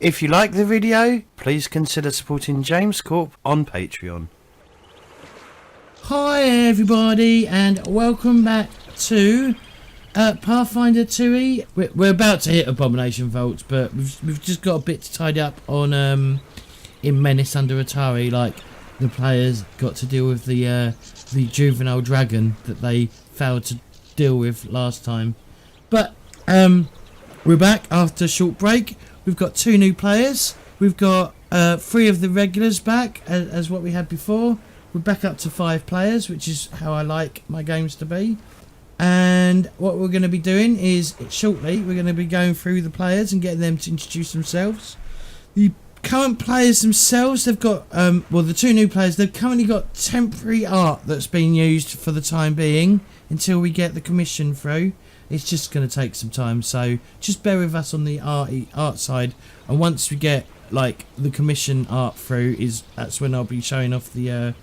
If you like the video, please consider supporting James Corp on Patreon. Hi everybody, and welcome back to Pathfinder 2e. We're about to hit Abomination Vaults, but we've just got a bit to tidy up on in Menace Under Otari. Like, the players got to deal with the juvenile dragon that they failed to deal with last time. But we're back after a short break. We've got 2 new players. We've got 3 of the regulars back as what we had before. We're back up to 5 players, which is how I like my games to be. And what we're going to be doing is, shortly, we're going to be going through the players and getting them to introduce themselves. The current players themselves, they've got, well, the 2 new players, they've currently got temporary art that's been used for the time being until we get the commission through. It's just going to take some time, so just bear with us on the art side. And once we get, like, the commission art through, that's when I'll be showing off the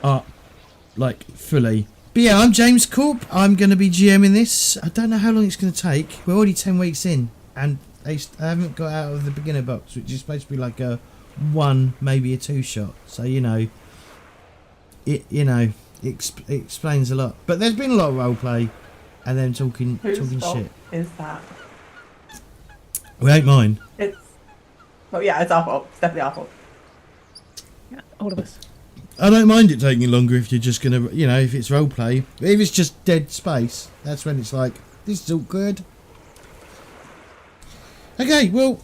art, like, fully. But yeah, I'm James Corp. I'm going to be GMing this. I don't know how long it's going to take. We're already 10 weeks in, and I haven't got out of the beginner box, which is supposed to be like a 1, maybe a 2 shot. So, it explains a lot. But there's been a lot of roleplay, and then talking shit. Is that? Well, it ain't mine. Well, yeah, it's our fault. It's definitely our fault. Yeah, all of us. I don't mind it taking longer if you're just going to, if it's roleplay. But if it's just dead space, that's when it's like, this is all good. Okay, well,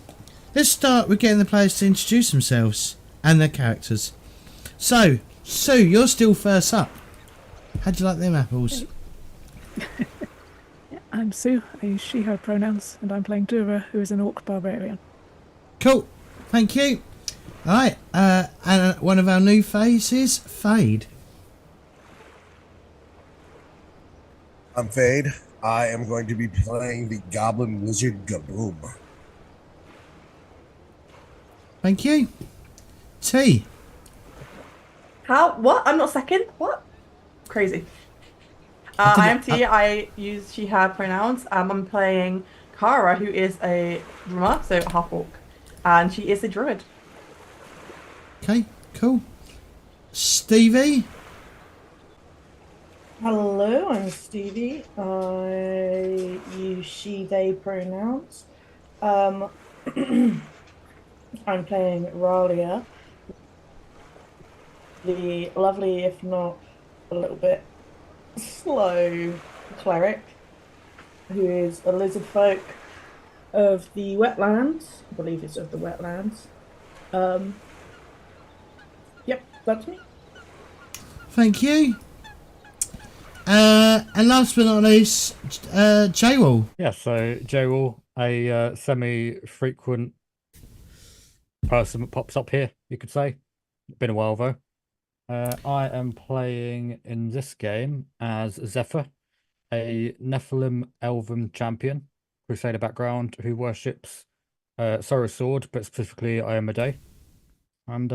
let's start with getting the players to introduce themselves and their characters. So, Sue, you're still first up. How'd you like them apples? I'm Sue. I use she, her pronouns, and I'm playing Dura, who is an orc barbarian. Cool. Thank you. Alright, and one of our new faces, Fade. I'm Fade. I am going to be playing the Goblin Wizard Gaboom. Thank you. T. How? What? I'm not second? What? Crazy. I am T. I use she, her pronouns. I'm playing Kara, who is a drummer, so half orc. And she is a druid. Okay, cool. Stevie. Hello, I'm Stevie. I use she, they pronouns. I'm playing Ralia, the lovely, if not a little bit slow cleric, who is a lizard folk of the wetlands. I believe it's of the wetlands. Yep, that's me. Thank you. And last but not least, J-Wall. Yeah, so J-Wall, a semi-frequent person that pops up here, you could say. Been a while though. I am playing in this game as Zephyr, a Nephilim Elven champion, Crusader background, who worships Sorrow Sword, but specifically I Am a Day. And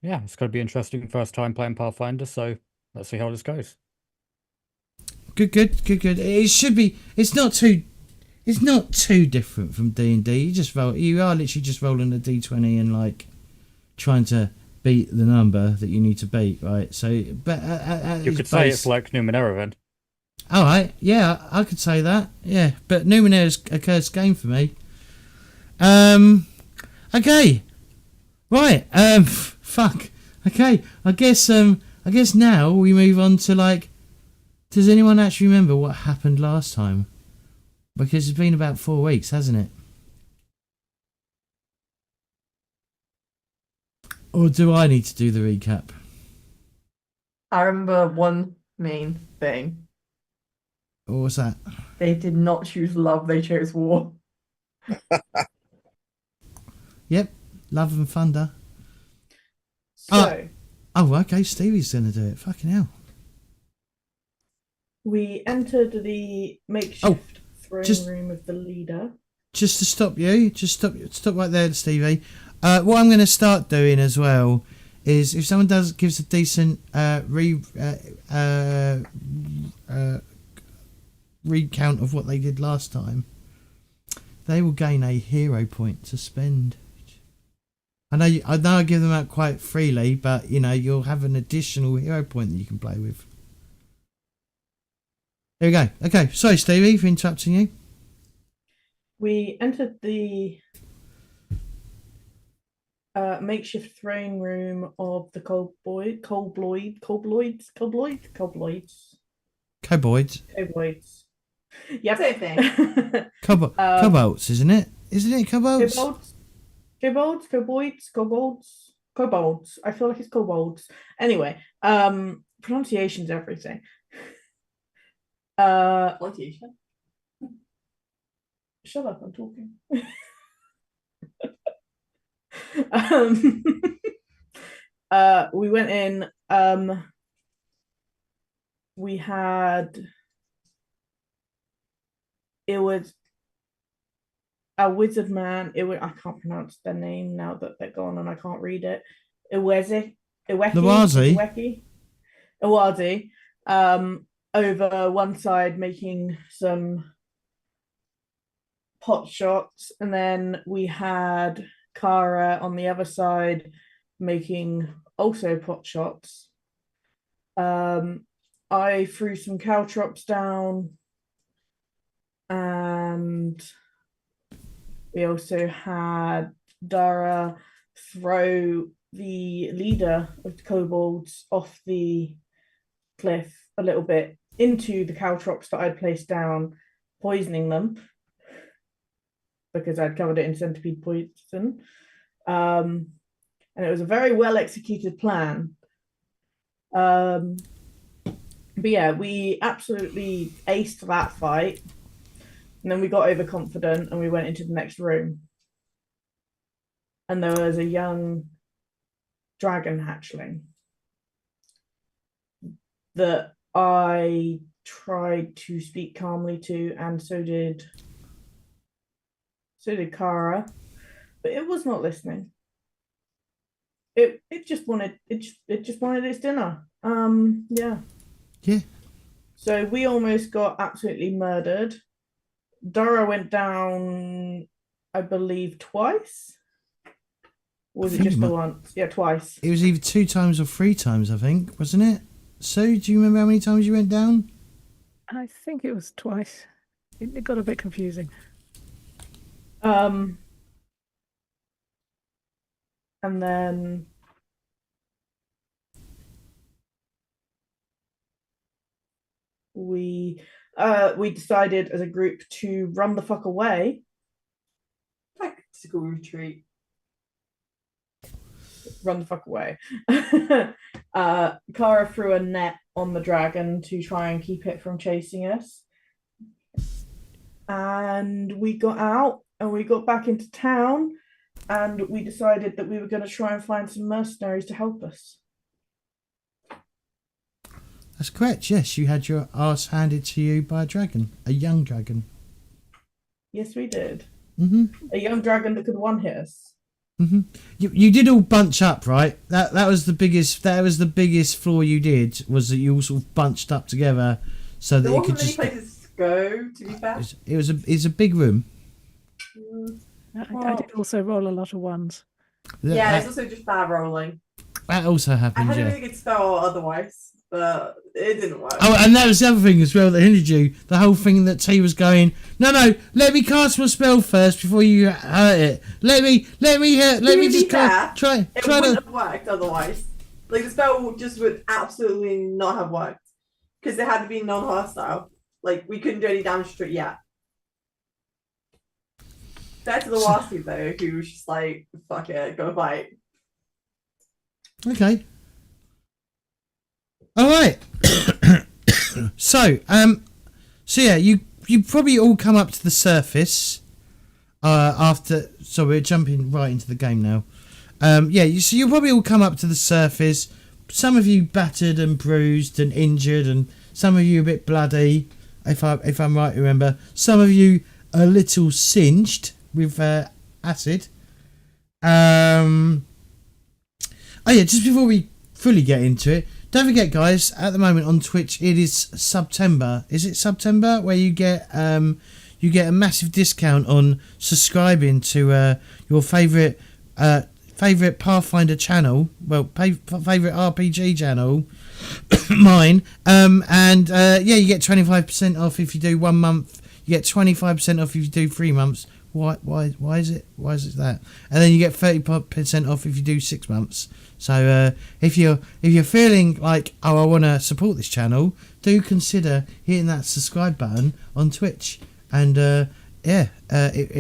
yeah, it's going to be interesting. First time playing Pathfinder, so let's see how this goes. Good. It should be. It's not too different from D&D. You just roll. You are literally just rolling a D20 and like trying to beat the number that you need to beat, right? So, but you could say it's like Numenera then. All right, yeah, I could say that. Yeah, but Numenera's a cursed game for me. Okay. Right, fuck. Okay, I guess now we move on to, like, does anyone actually remember what happened last time? Because it's been about 4 weeks, hasn't it? Or do I need to do the recap? I remember one main thing. What was that? They did not choose love, they chose war. Yep, Love and Thunder. So, oh, okay, Stevie's going to do it. Fucking hell. we entered the makeshift throne room of the leader. Just to stop you, stop right there, Stevie. What I'm going to start doing as well is if someone gives a decent recount of what they did last time, they will gain a hero point to spend. I know I give them out quite freely, but you know you'll have an additional hero point that you can play with. There we go. Okay, sorry Stevie for interrupting you. We entered the makeshift throne room of the kobolds. Yep. Same thing. Kobolds, isn't it? Isn't it kobolds? Kobolds. I feel like it's kobolds. Anyway, pronunciation's everything. Pronunciation. Shut up, I'm talking. We went in, we had, it was a wizard man. I can't pronounce their name now that they're gone and I can't read it. Iwazi, over one side making some pot shots, and then we had Kara on the other side making also pot shots. I threw some caltrops down, and we also had Dara throw the leader of the kobolds off the cliff a little bit into the caltrops that I'd placed down, poisoning them because I'd covered it in centipede poison. And it was a very well executed plan. But yeah, we absolutely aced that fight. And then we got overconfident and we went into the next room. And there was a young dragon hatchling that I tried to speak calmly to, and so did Kara, but it was not listening. It just wanted its dinner. Yeah. So we almost got absolutely murdered. Dara went down, I believe, twice. Or was it just the once? Yeah, twice. It was either 2 times or 3 times, I think, wasn't it? So, do you remember how many times you went down? I think it was twice. It got a bit confusing. And then we decided as a group to run the fuck away. Tactical retreat. Run the fuck away. Kara threw a net on the dragon to try and keep it from chasing us. And we got out and we got back into town, and we decided that we were going to try and find some mercenaries to help us. That's correct, yes. You had your arse handed to you by a dragon. A young dragon. Yes, we did. Mm-hmm. A young dragon that could one-hit us. Mm-hmm. You did all bunch up, right? That was the biggest flaw you did, was that you all sort of bunched up together so that you could just places to go, to be fair. It was a big room. I did also roll a lot of ones. Yeah, it's also just bad rolling. That also I happened, had a yeah. really good spell otherwise, but it didn't work. Oh, and that was the other thing as well that hindered you. The whole thing that T was going, no, let me cast my spell first before you hurt it. Let me just try It wouldn't have worked otherwise. Like, the spell just would absolutely not have worked because it had to be non-hostile. Like, we couldn't do any damage to it yet. That's the last dude though, who was just like, fuck it, go fight. Okay. All right. So yeah, you probably all come up to the surface after. So we're jumping right into the game now. So you'll probably all come up to the surface. Some of you battered and bruised and injured, and some of you a bit bloody, if I'm right to remember. Some of you a little singed with acid. Just before we fully get into it, don't forget, guys, at the moment on Twitch it is September. Is it September where you get a massive discount on subscribing to your favourite favourite Pathfinder channel, well, favourite RPG channel, mine, and yeah, you get 25% off if you do 1 month, you get 25% off if you do 3 months. Why is it that? And then you get 30% off if you do 6 months. So if you're feeling like, oh, I want to support this channel, do consider hitting that subscribe button on Twitch, and it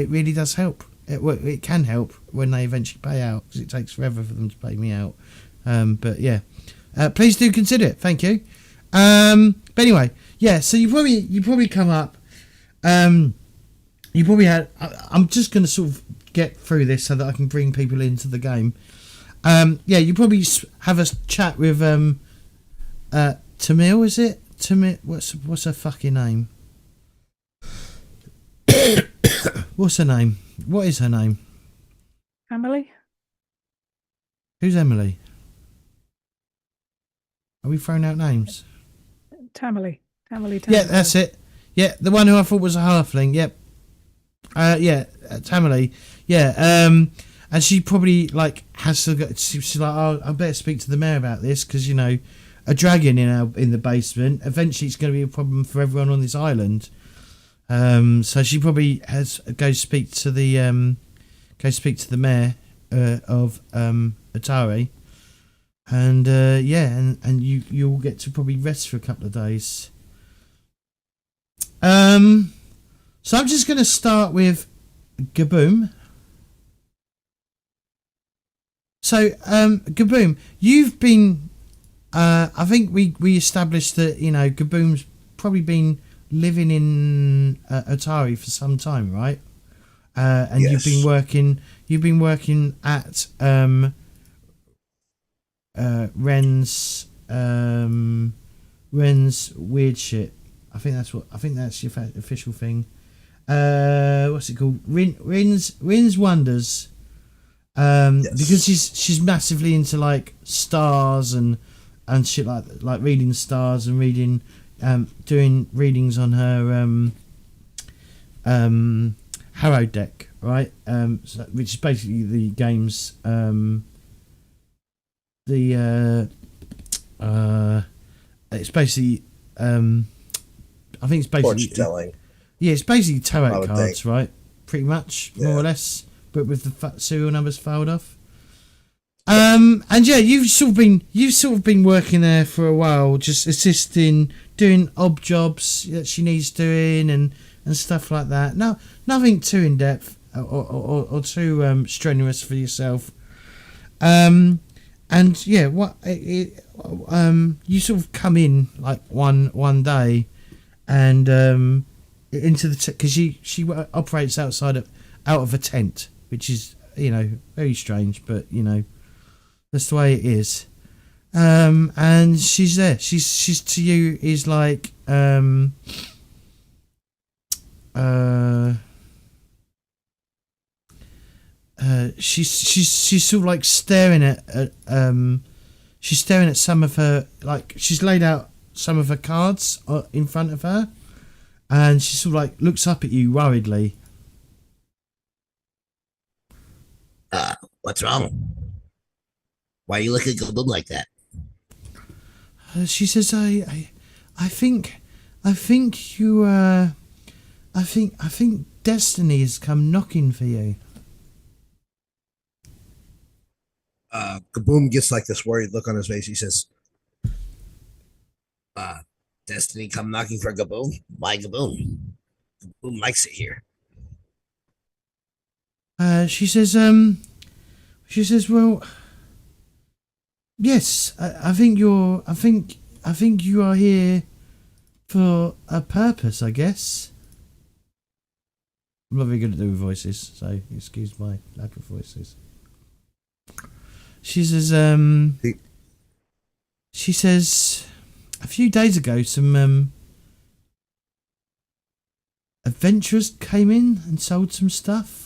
really does help. It can help when they eventually pay out, because it takes forever for them to pay me out. But yeah, please do consider it. Thank you. But anyway, yeah. So you probably come up. You probably had. I'm just going to sort of get through this so that I can bring people into the game. Yeah, you probably have a chat with Tamil. Is it Tamil? What's her fucking name? What's her name? What is her name? Emily? Who's Emily? Are we throwing out names? Tamily. Yeah, that's it. Yeah, the one who I thought was a halfling. Yep. Tamily. Yeah. And she probably like has to go. She's like, oh, I better speak to the mayor about this, because a dragon in the basement. Eventually, it's going to be a problem for everyone on this island. So she probably go speak to the mayor of Otari, and and you'll get to probably rest for a couple of days. So I'm just going to start with Gaboom. So Gaboom, you've been. I think we established that Gaboom's probably been living in Otari for some time, right? And Yes. you've been working at Ren's weird shit. I think that's your official thing. What's it called? Ren's Wonders. Yes. Because she's massively into like stars and shit, like reading stars and reading doing readings on her Harrow deck, right? Which is basically the game's it's basically I think it's basically Fortune telling. yeah, it's basically I tarot would cards, think. right? Pretty much, more Yeah. or less, but with the serial numbers filed off. And yeah, you've sort of been working there for a while, just assisting, doing odd jobs that she needs doing and stuff like that. No, nothing too in depth or too strenuous for yourself. And yeah, you sort of come in like one day, and into the because she operates out of a tent, which is very strange, but that's the way it is. And she's there. She's to you is like she's sort of like staring at she's staring at some of her, like she's laid out some of her cards in front of her, and she sort of like looks up at you worriedly. What's wrong? Why are you looking at Gaboom like that? She says, I think you I think destiny has come knocking for you. Gaboom gets like this worried look on his face. He says, Destiny come knocking for Gaboom? Why Gaboom? Gaboom likes it here. She says, well, yes, I think you are here for a purpose, I guess. I'm not very good at doing voices, so excuse my lack of voices. She says, a few days ago, some adventurers came in and sold some stuff.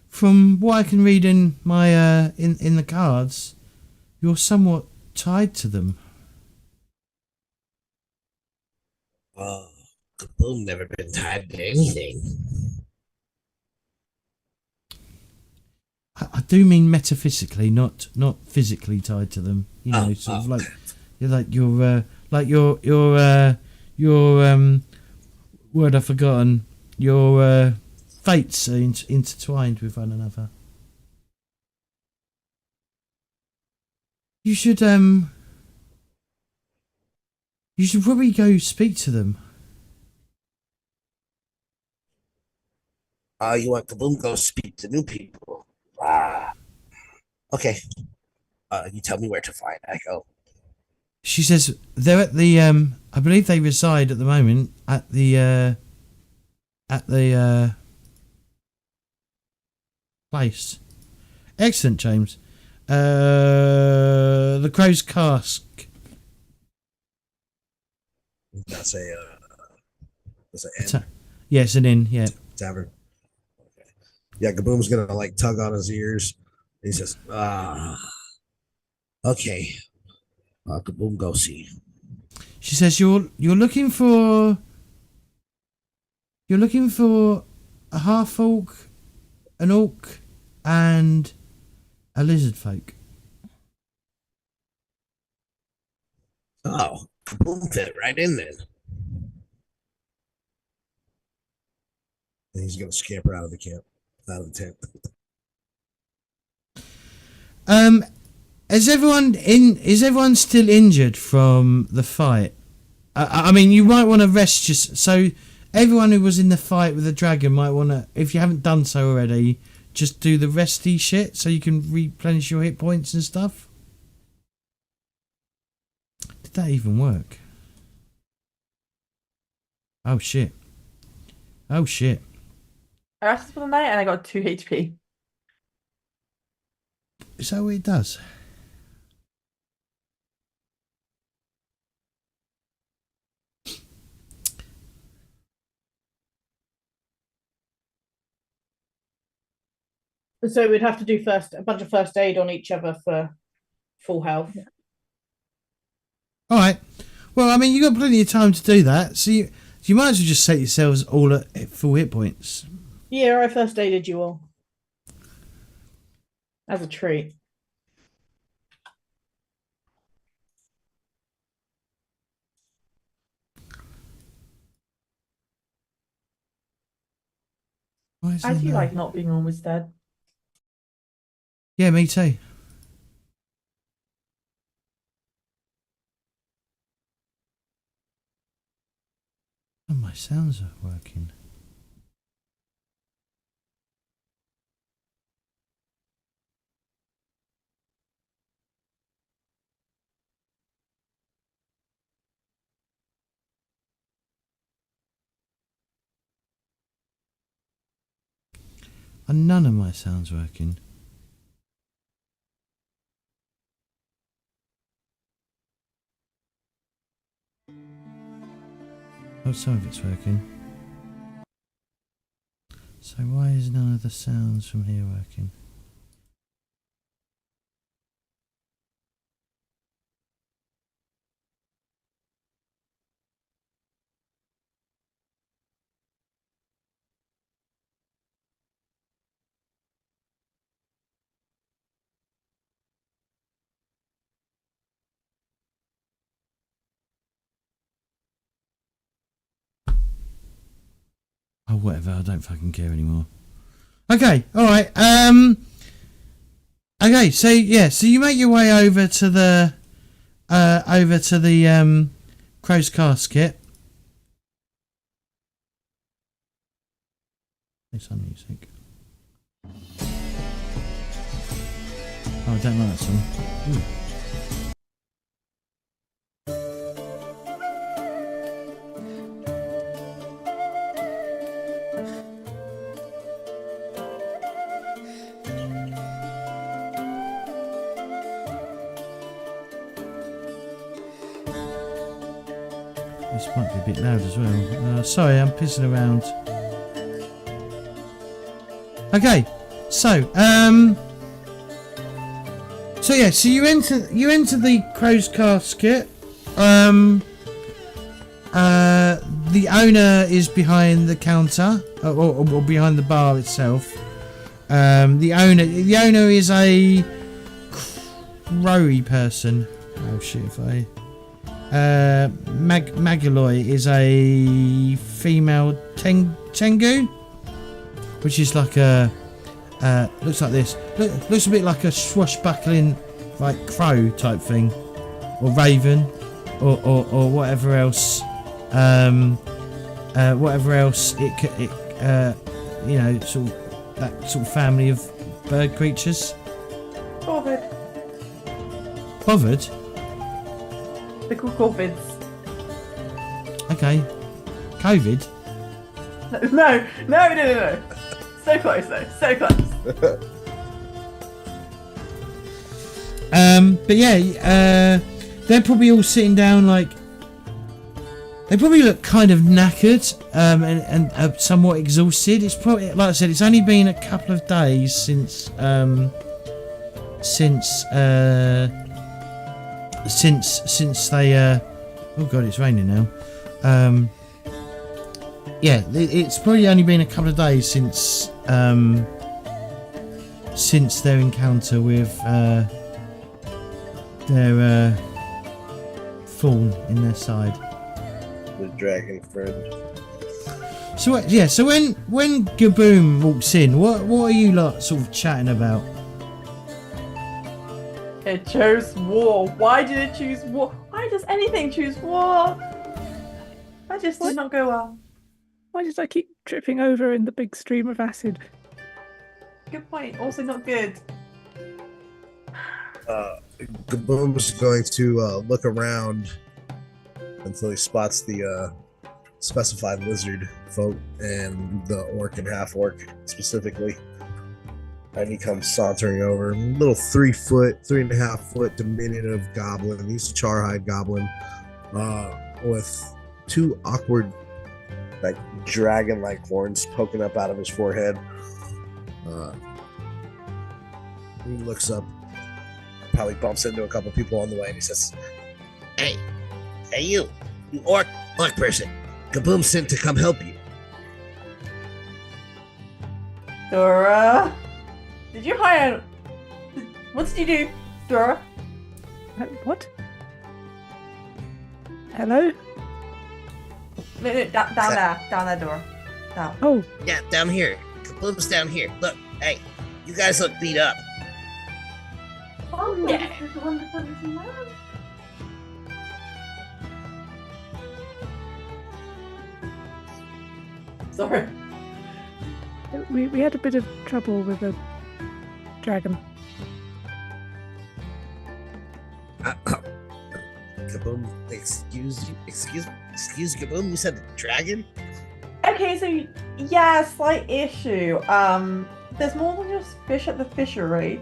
From what I can read in my in the cards, you're somewhat tied to them. Gaboom never been tied to anything. do mean metaphysically, not physically tied to them. You know, Oh, sort of oh. like your word I've forgotten. Your fates are intertwined with one another. You should probably go speak to them. You want Kaboom go speak to new people? Ah. Okay. You tell me where to find. I go. She says they're at the I believe they reside at the moment at the place. Excellent, James. The Crow's Cask. That's an inn. Yeah, it's an inn. Yeah. Tavern. Okay. Yeah, Gaboom's gonna like tug on his ears. He says, Okay. Kaboom go see. She says you're looking for a half orc, an orc, and a lizard folk. Oh, Kaboom fit right in then. and he's gonna scamper out of the camp, out of the tent. Is everyone still injured from the fight? I mean, you might want to rest just so everyone who was in the fight with the dragon might want to, if you haven't done so already, just do the resty shit so you can replenish your hit points and stuff. Did that even work? Oh shit. Oh shit. I rested for the night and I got 2 HP. Is that what it does? So we'd have to do a bunch of first aid on each other for full health. All right. Well, I mean, you got plenty of time to do that, so you might as well just set yourselves all at full hit points. Yeah, I first aided you all. As a treat. Why is I there do no- like not being almost dead. Yeah, me too. Oh, my sounds are working. And none of my sounds working. Oh, some of it's working. So why is none of the sounds from here working? Oh, whatever. I don't fucking care anymore. Okay. All right. Okay. So yeah. So you make your way over to the crow's casket. Play some music. Oh, I don't like that song. Ooh. This might be a bit loud as well. Sorry, I'm pissing around. Okay, so yeah, so you enter the crow's casket. The owner is behind the counter, or behind the bar itself. The owner is a crowy person. Oh shit! If I Magaloy is a female tengu, which is like a looks like this. Looks a bit like a swashbuckling like crow type thing, or raven, or whatever else. Whatever else it you know, sort of that sort of family of bird creatures. Corvid. Bothered? They're called corvids. Okay. COVID? No. So close though. So close. But yeah, they're probably all sitting down like. They probably look kind of knackered and somewhat exhausted. It's probably, like I said, it's only been a couple of days since they oh god, it's raining now. Yeah, it's probably only been a couple of days since their encounter with their thorn in their side. The dragon friend. So yeah, so when Gaboom walks in, what are you lot sort of chatting about? It chose war. Why did it choose war? Why does anything choose war? That just did not go well. Why did I keep tripping over in the big stream of acid? Good point. Also not good. Gaboom's going to look around until he spots the specified lizard folk and the orc and half orc specifically. And he comes sauntering over. Little 3.5 foot diminutive goblin. He's a charhide goblin with two awkward, like dragon-like horns poking up out of his forehead. He looks up, probably bumps into a couple people on the way, and he says, Hey you orc person. Gaboom sent to come help you. Dora, did you hire? What did you do, Dora? What? Hello? No, down there, Dora. Down. Oh, Yeah, down here. Gaboom's down here. Look, hey, you guys look beat up. Oh yeah. Sorry. we had a bit of trouble with a dragon. Gaboom, excuse Gaboom, you said dragon? Okay, so yeah, slight issue. There's more than just fish at the fishery,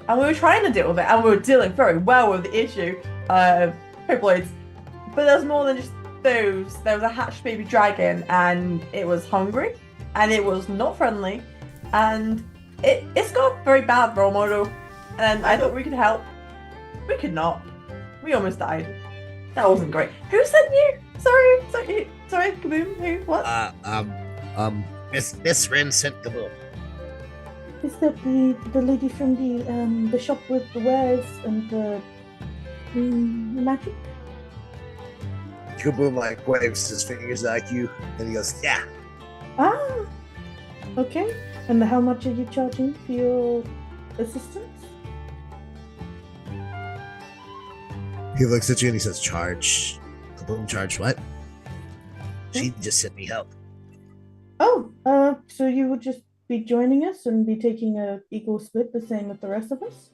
and we were trying to deal with it, and we were dealing very well with the issue of Hoploids. But there's more than just those. There was a hatched baby dragon, and it was hungry, and it was not friendly, and it's got a very bad role model. And I thought we could help. We could not. We almost died. That wasn't great. Who sent you? Sorry, Kaboom. Who? What? Miss Ren sent Gaboom. Is that the lady from the shop with the wares and the magic? Gaboom like waves his fingers at you, and he goes, "Yeah." Ah, okay. And how much are you charging for your assistance? He looks at you and he says, "Charge." Gaboom charge what? She just sent me help. Oh, so you would just be joining us and be taking a equal split, the same with the rest of us?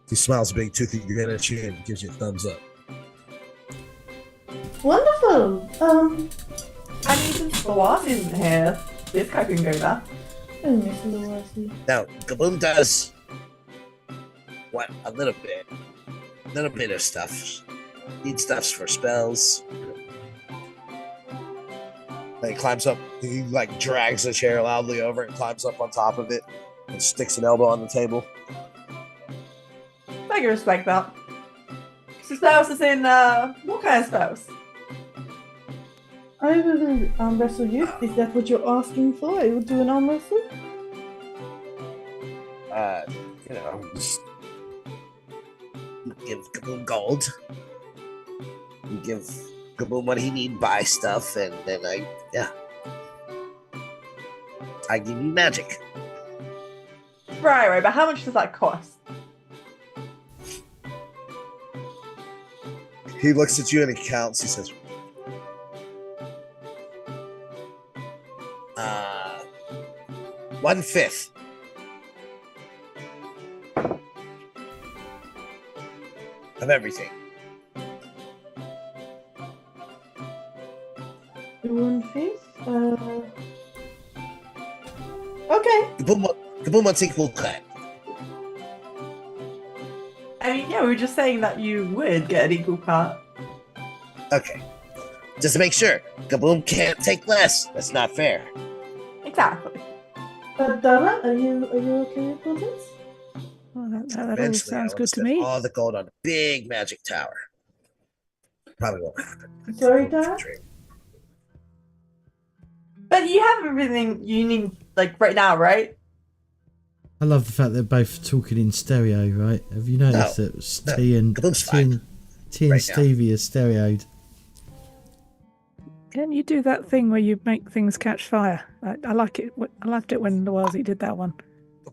He smiles a big toothy grin at you and gives you a thumbs up. Wonderful. I mean, since Loas isn't here, this guy can go there. Oh, Miss Luasi. Now, Gaboom does what? A little bit of stuff. Needs stuffs for spells. And he climbs up, he like drags the chair loudly over and climbs up on top of it and sticks an elbow on the table. I can respect that. So spells is in, what kind of spells? I will arm wrestle you. Is that what you're asking for? I will do an arm wrestle. Just give Kaboom gold. You give Kaboom what he need, buy stuff, and then I give you magic. Right, but how much does that cost? He looks at you and he counts. He says, 1/5. Of everything. 1/5? Okay. Kaboom wants equal cut. I mean, yeah, we were just saying that you would get an equal cut. Okay. Just to make sure, Kaboom can't take less. That's not fair. Exactly. Donna, are you okay with all this? Well, that all Eventually, I sounds want to good to spend me. all the gold on a big magic tower. Probably won't happen. Sorry, Dad? But you have everything you need, like, right now, right? I love the fact they're both talking in stereo, right? Have you noticed No, that T and Kaboom's fine T and right now. Stevie are stereoed? Can you do that thing where you make things catch fire? I like it. I liked it when Noelzy did that one.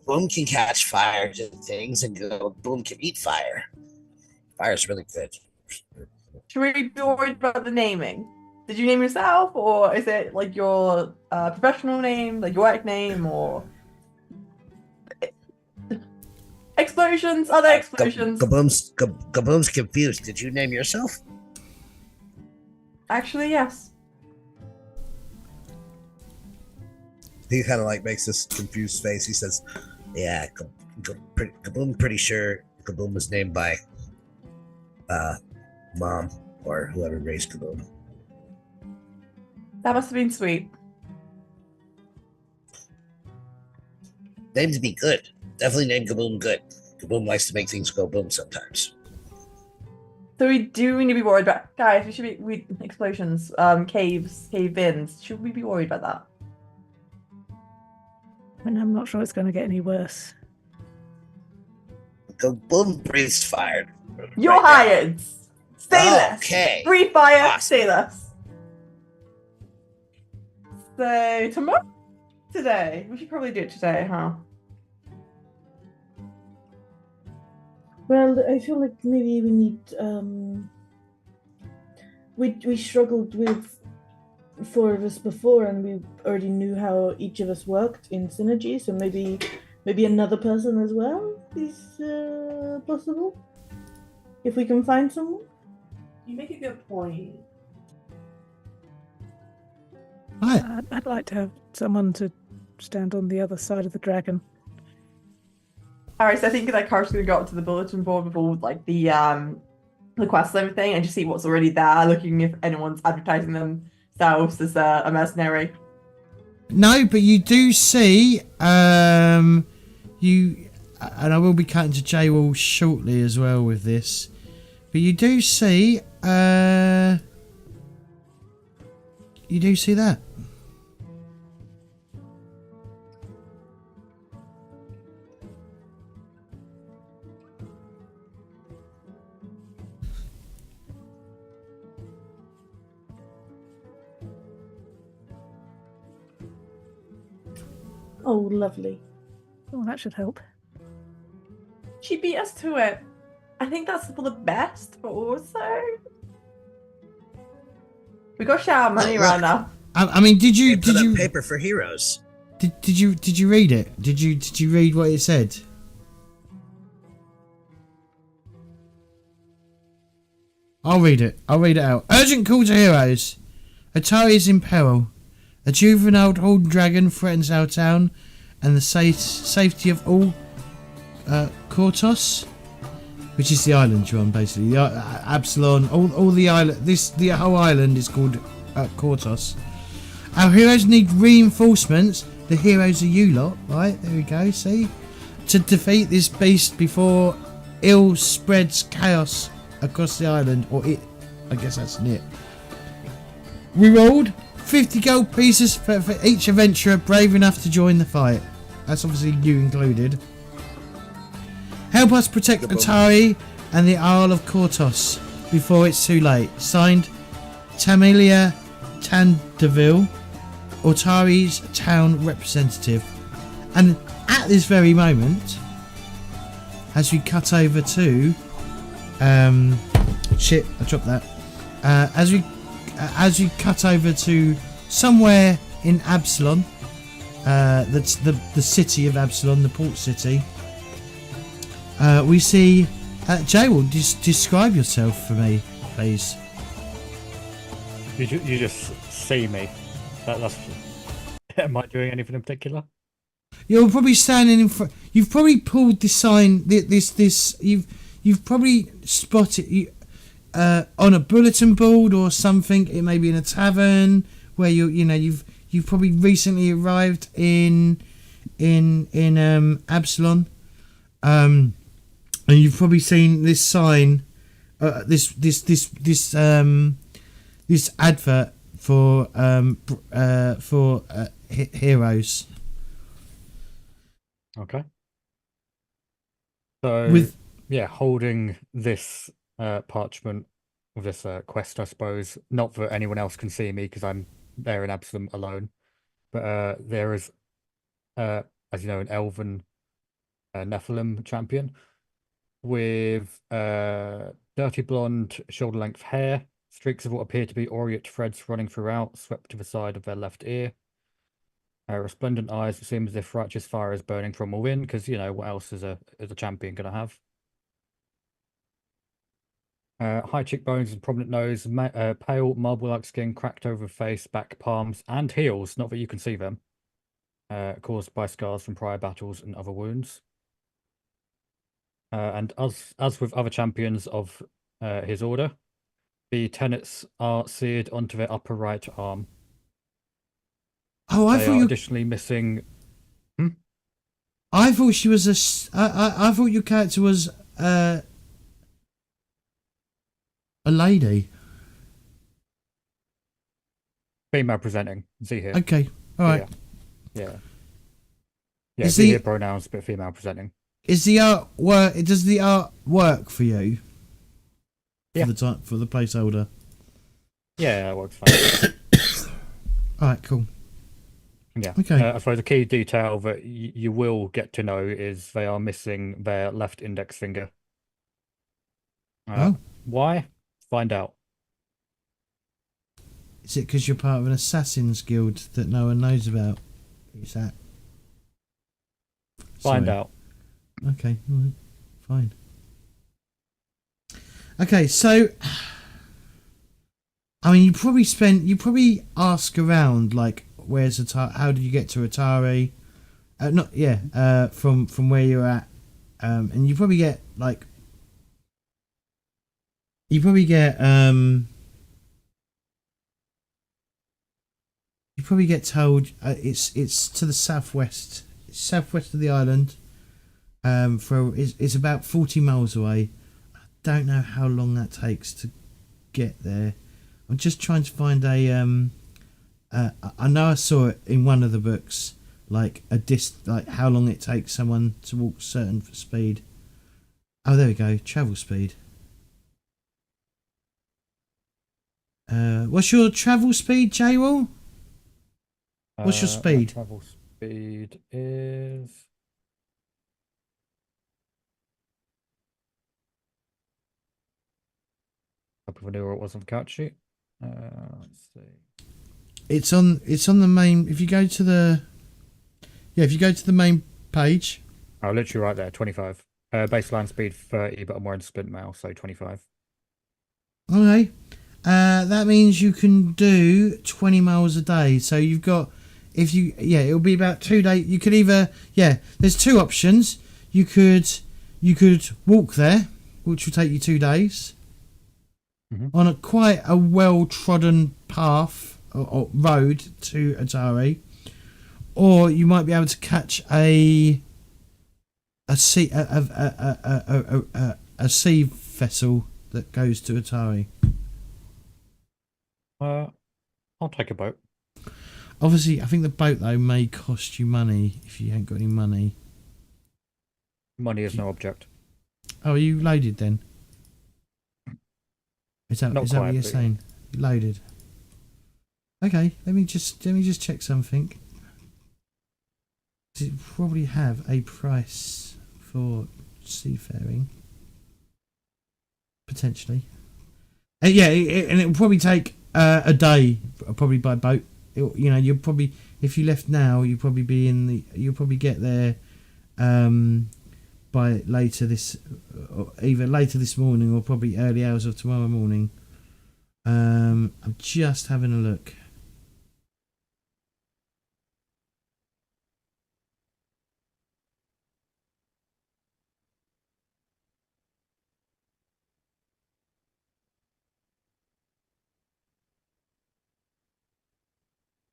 Boom can catch fire to things, and Boom can eat fire. Fire's really good. Should we be worried about the naming? Did you name yourself, or is it like your professional name, like your work name, or explosions? Other explosions? Kaboom's confused. Did you name yourself? Actually, yes. he kind of like makes this confused face. He says, Yeah, Kaboom pretty sure Kaboom was named by Mom or whoever raised Kaboom. That must have been sweet. Named to be good. Definitely named Kaboom good. Kaboom likes to make things go boom sometimes. So we do need to be worried about, guys. We should be explosions, caves, cave-ins. Should we be worried about that? I mean, I'm not sure it's going to get any worse. Kaboom breathes fire. You're right now. hired. Stay less. Okay. Breathe fire. Awesome. Stay less. So tomorrow, today, we should probably do it today, huh? Well, I feel like maybe we need. We struggled with 4 of us before, and we already knew how each of us worked in synergy. So maybe another person as well is possible if we can find someone. You make a good point. I'd like to have someone to stand on the other side of the dragon. Alright, so I think that Car's gonna go up to the bulletin board with all like the quests and everything, and just see what's already there, looking if anyone's advertising themselves as a mercenary. No, but you do see, and I will be cutting to J-Wall shortly as well with this, but you do see, that. Oh, lovely. Oh, that should help. She beat us to it. I think that's for the best, but also we got to share our money around now. I mean, did you paper for heroes? Did you read it? Did you read what it said? I'll read it out. Urgent call to heroes. Otari is in peril. A juvenile horned dragon threatens our town and the safety of all Kortos, which is the island you're on, basically. The Absalon, all the island. The whole island is called Kortos. Our heroes need reinforcements. The heroes are you lot, right? There we go. See, to defeat this beast before ill spreads chaos across the island, or it. I guess that's it. We rolled 50 gold pieces for each adventurer brave enough to join the fight. That's obviously you included. Help us protect Otari and the Isle of Kortos before it's too late. Signed, Tamilia Tandaville, Otari's town representative. And at this very moment, as we cut over to shit, I dropped that. As we cut over to somewhere in Absalon, that's the city of Absalon, the port city. We see Jay. Will describe yourself for me, please. You just see me. That's. Am I doing anything in particular? You're probably standing in front. You've probably pulled the sign. You've probably spotted on a bulletin board or something. It may be in a tavern where you've probably recently arrived in Absalon, and you've probably seen this sign, this advert for heroes. Okay. So holding this parchment with this quest, I suppose, not that anyone else can see me because I'm there in Absalom alone, but there is, as you know, an elven Nephilim champion with dirty blonde shoulder-length hair, streaks of what appear to be aureate threads running throughout, swept to the side of their left ear. Resplendent eyes that seem as if righteous fire is burning from within, because what else is a champion gonna have? High cheekbones and prominent nose, pale marble-like skin, cracked over face, back, palms, and heels. Not that you can see them. Caused by scars from prior battles and other wounds. And as with other champions of his order, the tenets are seared onto their upper right arm. Oh, I thought you additionally missing. I thought she was I thought your character was a lady. Female presenting. See here. Okay. All right. Yeah. Is see the- here pronouns, but female presenting. Is the art work? Does the art work for you? Yeah. For the placeholder. Yeah, that works fine. All right. Cool. Yeah. Okay. I suppose the key detail that you will get to know is they are missing their left index finger. Why? Find out. Is it because you're part of an assassins guild that no one knows about? Is that? Find Sorry. out. Okay. All right. Fine. Okay. So, I mean, you probably ask around like, where's Atari? How did you get to Atari? From where you're at, and you probably get like, told it's to the southwest, southwest of the island. It's about 40 miles away. I don't know how long that takes to get there. I'm just trying to find a I know I saw it in one of the books, like like how long it takes someone to walk a certain speed. Oh, there we go. Travel speed. What's your travel speed, J-Roll? What's your speed? Travel speed is. I knew where it was on the couch sheet. Let's see. It's on the main. If you go to the main page. Oh, literally right there, 25. Baseline speed 30, but I'm wearing splint mail, so 25. Okay. That means you can do 20 miles a day. So you've got, it'll be about 2 days. You could either, there's two options. You could walk there, which will take you 2 days, on quite a well-trodden path or road to Otari, or you might be able to catch a sea vessel that goes to Otari. I'll take a boat. Obviously, I think the boat though may cost you money if you ain't got any money. Money is no object. Oh, are you loaded then? Is that Not what quite, you're but saying? Loaded. Okay, let me just check something. Does it probably have a price for seafaring? Potentially. Yeah, and it will probably take a day, probably by boat. You know, you'll probably, if you left now, you'll probably get there by later this, either later this morning or probably early hours of tomorrow morning. I'm just having a look.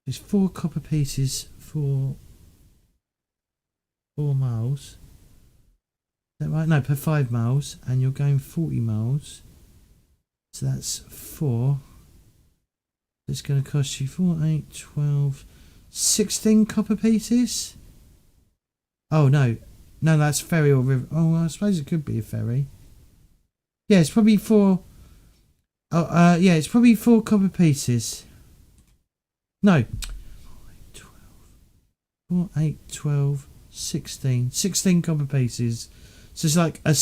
There's 4 copper pieces for 4 miles. Is that right? No, per 5 miles, and you're going 40 miles. So that's 4. It's going to cost you 4, 8, 12, 16 copper pieces. Oh no, that's ferry or river. Oh, well, I suppose it could be a ferry. Yeah, it's probably 4. Oh, yeah, it's probably 4 copper pieces. No. 4, 8, 12, 16. 16 copper pieces. So it's like a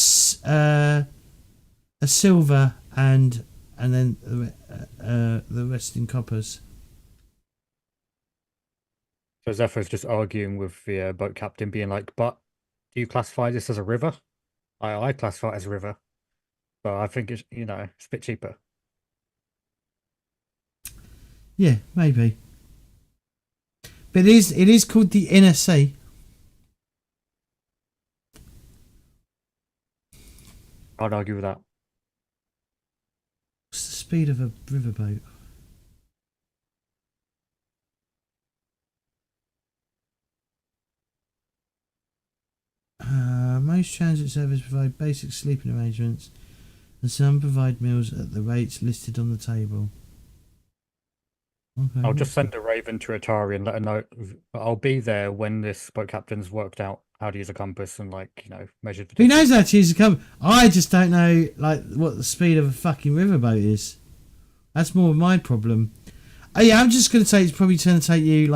silver and then the rest in coppers. So Zephyr's just arguing with the boat captain, being like, "But do you classify this as a river? I classify it as a river, but I think it's it's a bit cheaper." Yeah, maybe. But it is called the Inner Sea. I'd argue with that. What's the speed of a riverboat? Most transit services provide basic sleeping arrangements, and some provide meals at the rates listed on the table. Okay, I'll just send a raven to Atari and let her know. I'll be there when this boat captain's worked out how to use a compass and measured the Who knows distance. how to use a compass? I just don't know what the speed of a fucking riverboat is. That's more my problem. Oh yeah, I'm just gonna say it's probably going to take you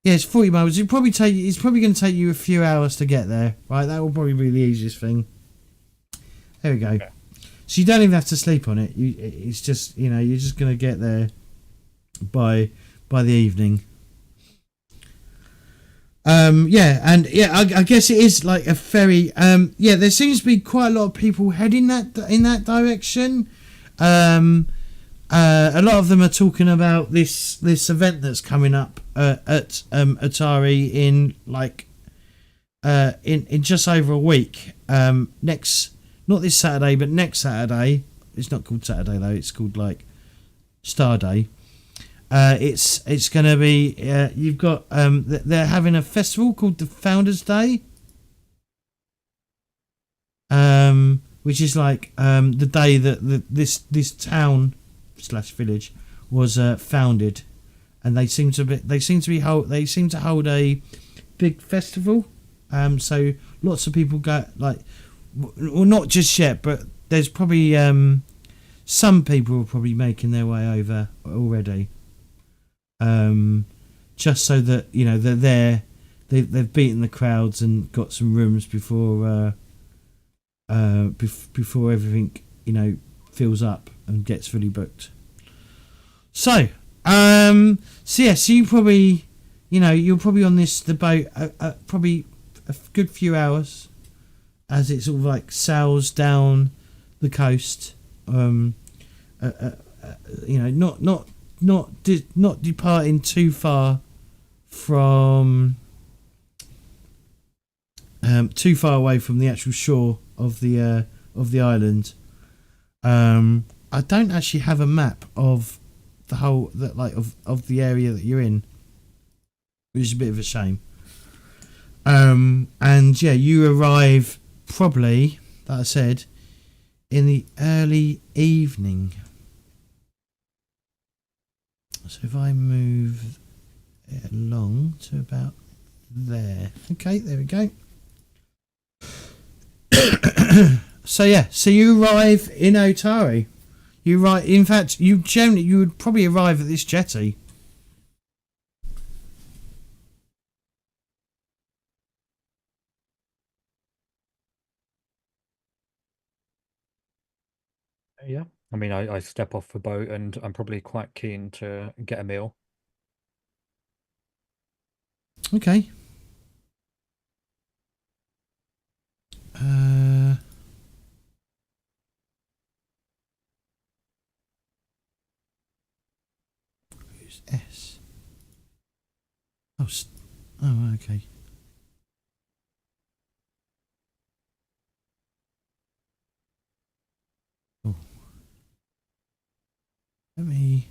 yeah, it's 40 miles. It's probably going to take you a few hours to get there, right? That will probably be the easiest thing. There we go. Okay. So you don't even have to sleep on it. It's just you're just going to get there by the evening. I guess it is like a ferry. There seems to be quite a lot of people heading in that direction. A lot of them are talking about this event that's coming up at Otari in in just over a week. Not this Saturday, but next Saturday. It's not called Saturday though. It's called Star Day. It's going to be. You've got. They're having a festival called the Founders Day. Which is the day that this town / village was founded, and they seem to hold a big festival. So lots of people go well, not just yet, but there's probably some people are probably making their way over already. Just so that they're there, they've beaten the crowds and got some rooms before everything fills up and gets fully booked. So you probably you're probably on the boat probably a good few hours as it sort of sails down the coast. Not departing too far from too far away from the actual shore of the island. I don't actually have a map of the whole of the area that you're in, which is a bit of a shame. And yeah, you arrive probably, like I said, in the early evening. So if I move it along to about there. Okay, there we go. So yeah, so you arrive in Otari. In fact, you would probably arrive at this jetty. Yeah. I mean, I step off the boat and I'm probably quite keen to get a meal. Okay. Who's S? Oh, okay. Oh. Let me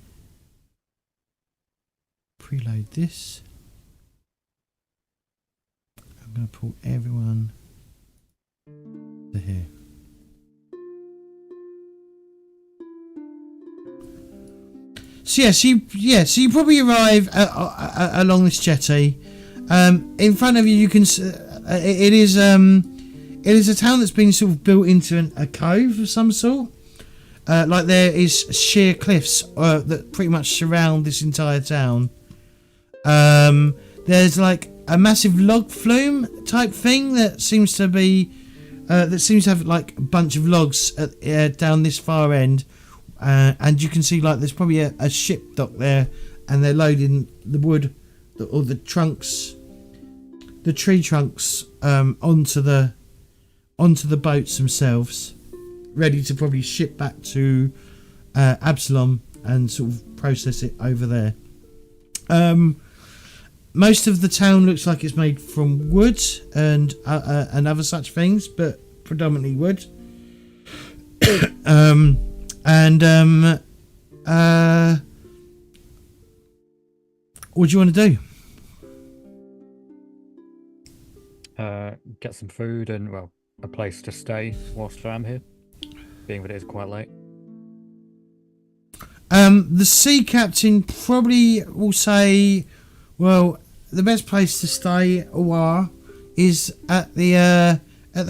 preload this. I'm going to pull everyone to here. So so you probably arrive along this jetty. In front of you, you can. It is a town that's been sort of built into a cove of some sort. Like there is sheer cliffs that pretty much surround this entire town. There's like a massive log flume type thing that seems to have like a bunch of logs down this far end. And you can see like there's probably a ship dock there, and they're loading the wood or the tree trunks onto the boats themselves, ready to probably ship back to Absalom and sort of process it over there. Most of the town looks like it's made from wood and other such things, but predominantly wood. What do you want to do? Get some food and, well, a place to stay whilst I'm here, being that it is quite late. The sea captain probably will say, well, the best place to stay a while is at the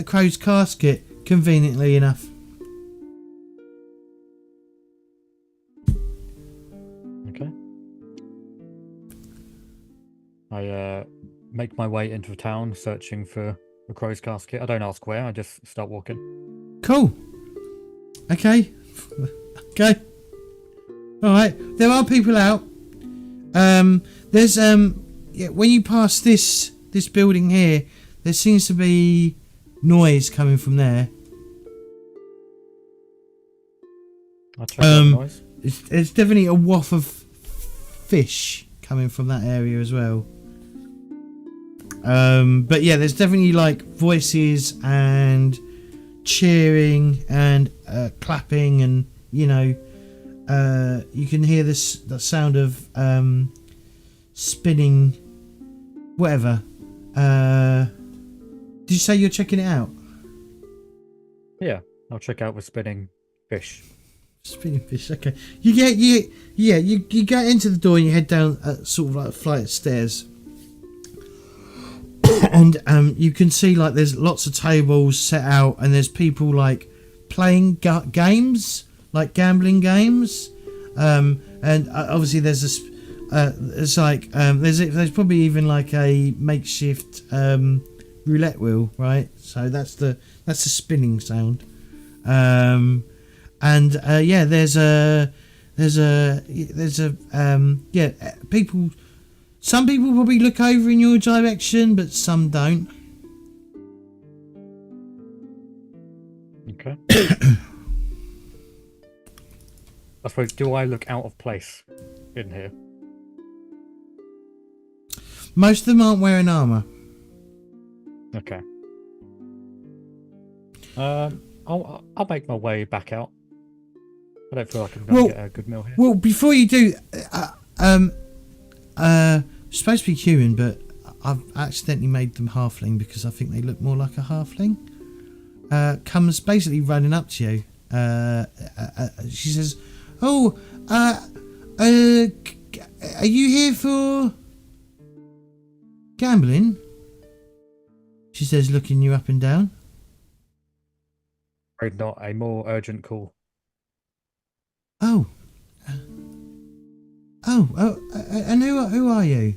Crow's Casket, conveniently enough. Okay. I make my way into the town, searching for the Crow's Casket. I don't ask where, I just start walking. Cool. Okay. Okay. Alright. There are people out. There's when you pass this building here, there seems to be noise coming from there. I'll check out the noise. It's definitely a waft of fish coming from that area as well. But yeah, there's definitely like voices and cheering and clapping, and you can hear the sound of spinning, whatever. Did you say you're checking it out? Yeah, I'll check out the spinning fish. Spinning fish. Okay. You get into the door and you head down sort of like a flight of stairs. And you can see like there's lots of tables set out, and there's people like playing games, like gambling games. And obviously there's this. There's probably even like a makeshift roulette wheel, right? So that's the spinning sound. People. Some people probably look over in your direction, but some don't. Okay. I suppose, do I look out of place in here? Most of them aren't wearing armour. Okay. I'll make my way back out. I don't feel like I'm going to get a good meal here. Well, before you do, supposed to be human, but I've accidentally made them halfling because I think they look more like a halfling. Comes basically running up to you. She says, "Oh, are you here for gambling?" She says, looking you up and down. Afraid not. A more urgent call. Oh. And who are you?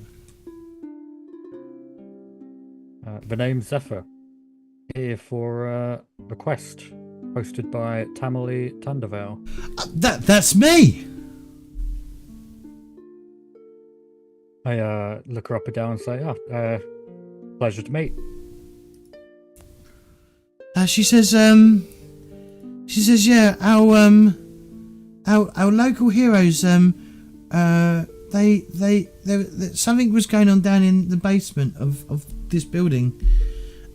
The name's Zephyr. Here for a quest hosted by Tamily Thundervale. That's me. I look her up and down and say, pleasure to meet. She says, yeah, our local heroes, they something was going on down in the basement of this building,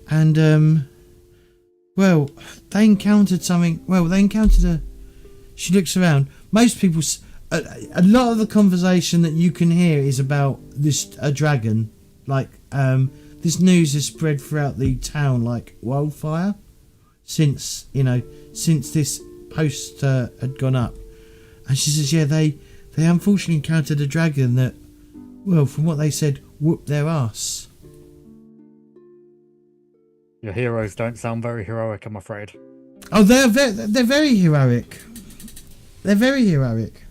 and well, they encountered something. Well, they encountered a. She looks around. Most people, a lot of the conversation that you can hear is about a dragon. Like, this news has spread throughout the town like wildfire since this post had gone up. And she says, yeah, they unfortunately encountered a dragon that, well, from what they said, whooped their ass. Your heroes don't sound very heroic, I'm afraid. Oh, they're very heroic. They're very heroic.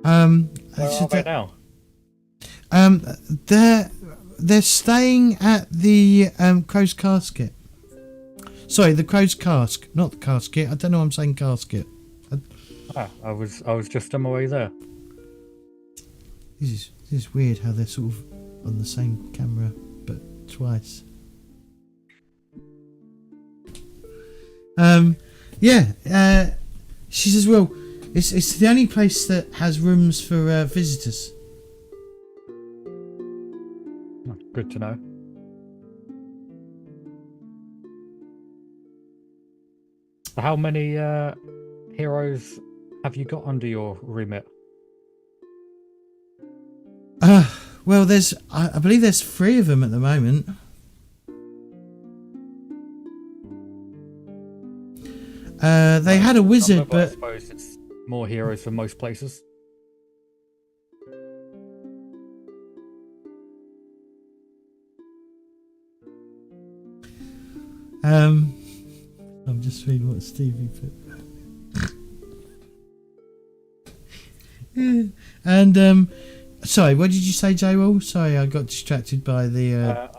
Where are they now? They're staying at the Crow's Casket. Sorry, the Crow's Cask, not the casket. I don't know why I'm saying casket. I was just on my way there. This is weird how they're sort of on the same camera but twice. She says, well, it's the only place that has rooms for visitors. Oh, good to know. How many heroes have you got under your remit? Well, I believe there's 3 of them at the moment. They had a wizard, but I suppose it's more heroes for most places. I'm just reading what Stevie put. And sorry, what did you say, J-Roll? Sorry, I got distracted by the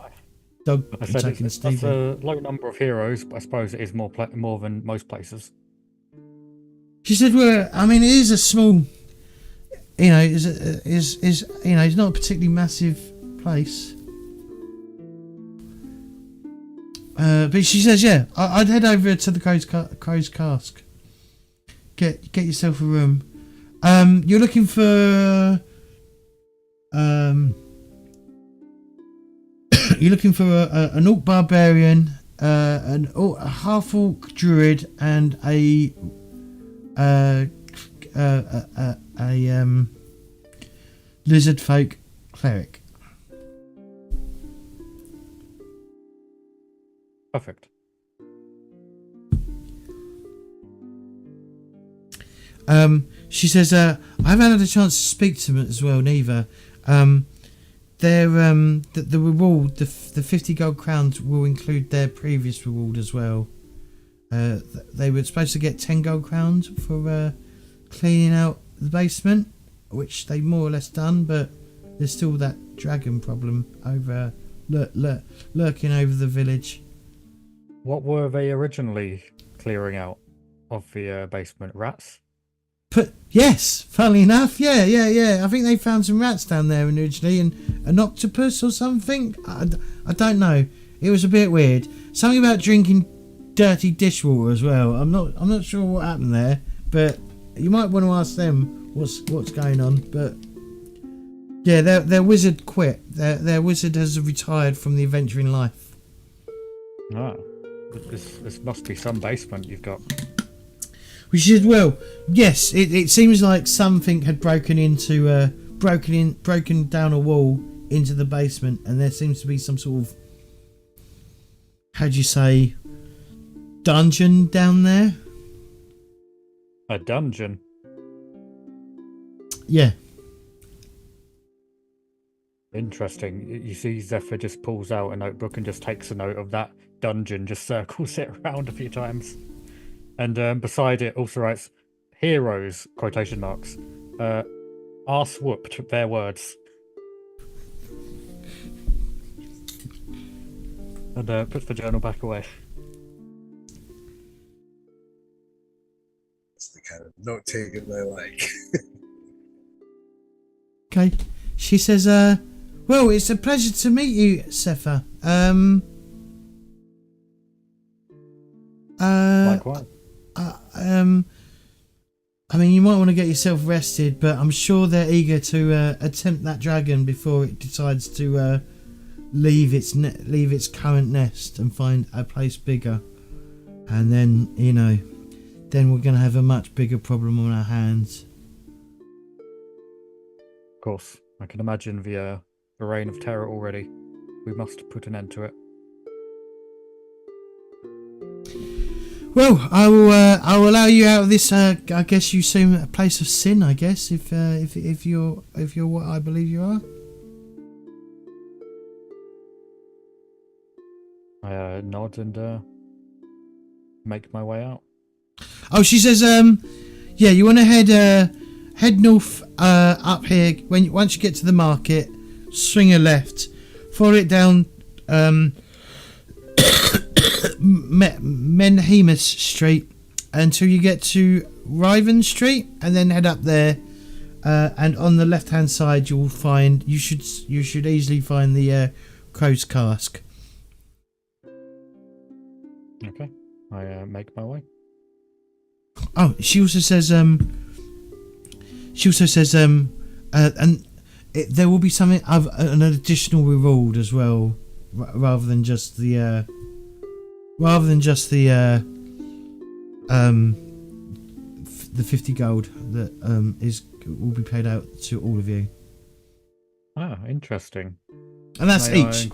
dog attacking Stevie. That's a low number of heroes, but I suppose it is more than most places. She said, "Well, I mean, it is a small, it's not a particularly massive place." But she says, "Yeah, I'd head over to the Crow's Cask. Get yourself a room. You're looking for an orc barbarian, a half orc druid, and a lizard folk cleric." Perfect. She says, I haven't had a chance to speak to them as well, neither. The reward, the 50 gold crowns will include their previous reward as well. They were supposed to get 10 gold crowns for cleaning out the basement, which they more or less done, but there's still that dragon problem over lurking over the village. What were they originally clearing out of the basement? Rats? But yes, funnily enough, yeah. I think they found some rats down there originally, and an octopus or something. I don't know. It was a bit weird. Something about drinking dirty dishwater as well. I'm not sure what happened there, but you might want to ask them what's going on. But yeah, their wizard quit. Their wizard has retired from the adventuring life. Ah, this must be some basement you've got. We should, well, yes, it seems like something had broken down a wall into the basement, and there seems to be some sort of, how'd you say, dungeon down there? A dungeon? Yeah. Interesting. You see Zephyr just pulls out a notebook and just takes a note of that dungeon just circles it around a few times. And beside it also writes, heroes, quotation marks, arse whooped, their words. And puts the journal back away. That's the kind of note taking I like. Okay. She says, well, it's a pleasure to meet you, Sepha. Likewise. I mean, you might want to get yourself rested, but I'm sure they're eager to attempt that dragon before it decides to leave its current nest and find a place bigger. And then, you know, then we're going to have a much bigger problem on our hands. Of course, I can imagine the reign of terror already. We must put an end to it. Well, I will allow you out of this. I guess you seem a place of sin. I guess if you're what I believe you are. I nod and make my way out. Oh, she says, yeah, you want to head north up here. Once you get to the market, swing a left, follow it down Menhemus Street until you get to Riven Street, and then head up there. And on the left hand side, you should easily find the Crow's Cask. Okay, I make my way. Oh, she also says, and there will be something of an additional reward as well, rather than just the 50 gold that will be paid out to all of you. Ah, interesting. And that's May each.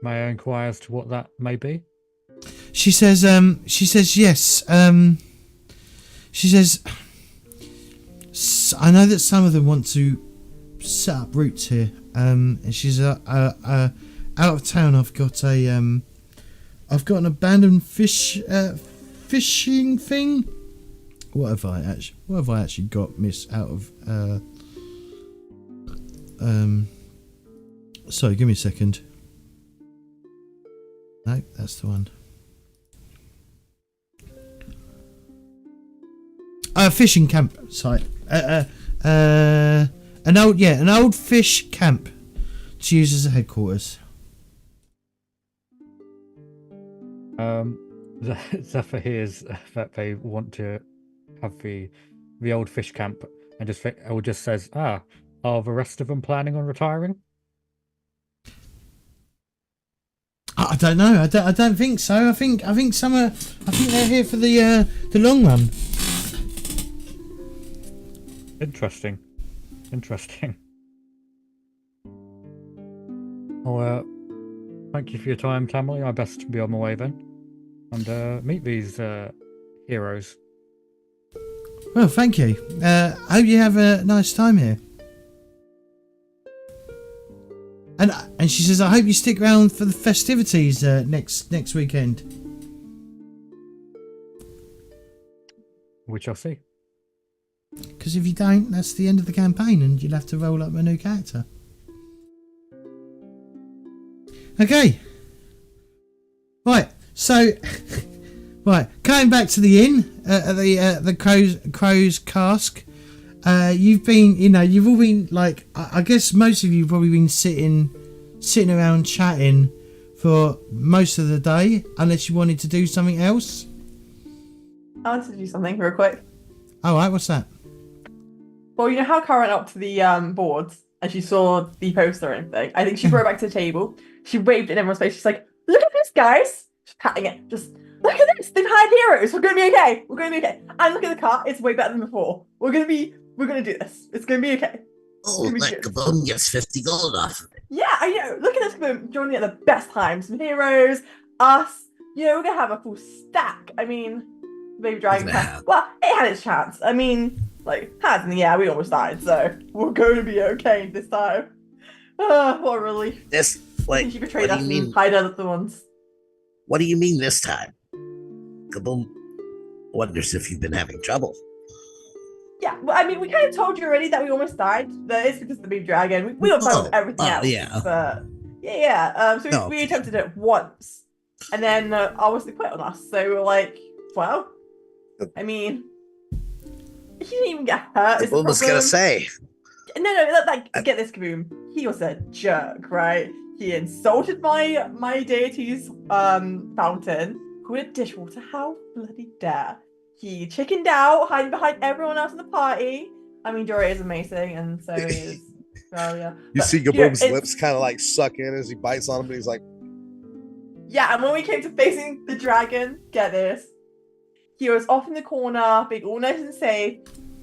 May I inquire as to what that may be? She says yes. She says, I know that some of them want to set up roots here. And she's out of town. I've got an abandoned fishing thing. What have I actually got, miss, out of sorry, give me a second. No, that's the one. Fishing camp site. An old fish camp to use as a headquarters. Zephyr hears that they want to have the old fish camp, and just says, are the rest of them planning on retiring? I don't know. I don't think so. I think some are. I think they're here for the long run. Interesting. Well, thank you for your time, Tamily. I best be on my way then, and meet these heroes. Well, thank you. Hope you have a nice time here. And she says, I hope you stick around for the festivities next weekend. We shall see. Because if you don't, that's the end of the campaign, and you'll have to roll up a new character. Okay. Right. So, right, coming back to the inn at the Crow's Cask. You've all been like, I guess most of you have probably been sitting around chatting for most of the day, unless you wanted to do something else. I wanted to do something real quick. All right, what's that? Well, you know how Cara went up to the boards and she saw the poster and everything? I think she brought it back to the table. She waved in everyone's face. She's like, look at this, guys. Just patting it. Just, look at this. They've hired heroes. We're going to be okay. And look at the car. It's way better than before. We're going to do this. It's going to be okay. Oh, that Kaboom gets 50 gold off of it. Yeah, I know. Look at this Kaboom joining at the best time. Some heroes, us. You know, we're going to have a full stack. I mean, maybe Dragon Pass. Well, it had its chance. I mean, like, hands in the air, we almost died, so we're going to be okay this time. What a relief. This, like, She betrayed what us do you and mean? hired other ones. What do you mean this time? Kaboom wonders if you've been having trouble. Yeah, well, I mean, we kind of told you already that we almost died. That is because of the big dragon. We don't know everything else. Yeah. But yeah. So No, we okay. attempted it once, and then obviously quit on us. So we were like, well, I mean, he didn't even get hurt. Kaboom was gonna say. No, like get this, Kaboom. He was a jerk, right? He insulted my deity's fountain. Called it dishwater. How bloody dare! He chickened out, hiding behind everyone else in the party. I mean, Dory is amazing, and so is Australia. You see Gaboom's lips kind of like suck in as he bites on him, and he's like, yeah. And when we came to facing the dragon, get this, he was off in the corner, being all nice and safe.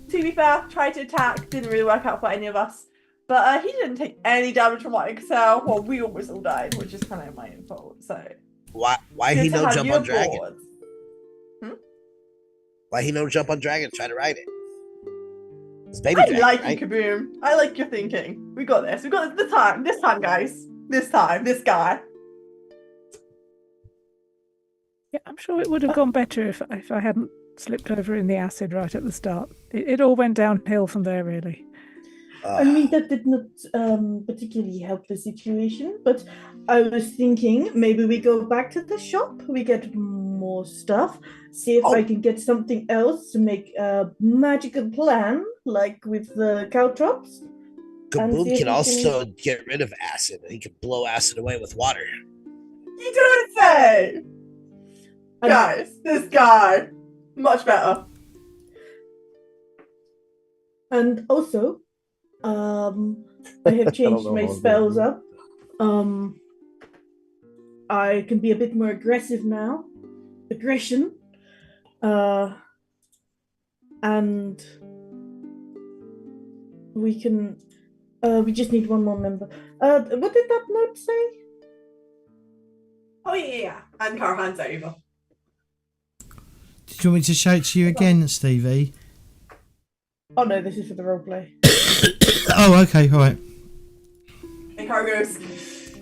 To be fair, tried to attack, didn't really work out for any of us. But he didn't take any damage from what I could tell. Well, we almost all died, which is kind of my own fault. So Why he no jump on dragon? Why he no jump on dragon? Try to ride it. It's baby dragon, like right? you, Kaboom. I like your thinking. We got this. We got this time. This time, guys. This time. This guy. Yeah, I'm sure it would have gone better if I hadn't slipped over in the acid right at the start. It all went downhill from there, really. I mean, that did not particularly help the situation, but I was thinking maybe we go back to the shop, we get more stuff, see if I can get something else to make a magical plan, like with the caltrops. Kaboom can also get rid of acid. He can blow acid away with water. You don't say! Guys, this guy. Much better. And also, I have changed my spells up. I can be a bit more aggressive now. Aggression. And we can. We just need one more member. What did that note say? Oh yeah. And Car hands over. Did you want me to show it to you again, Stevie? Oh no, this is for the roleplay. Oh, okay, all right. And Car goes,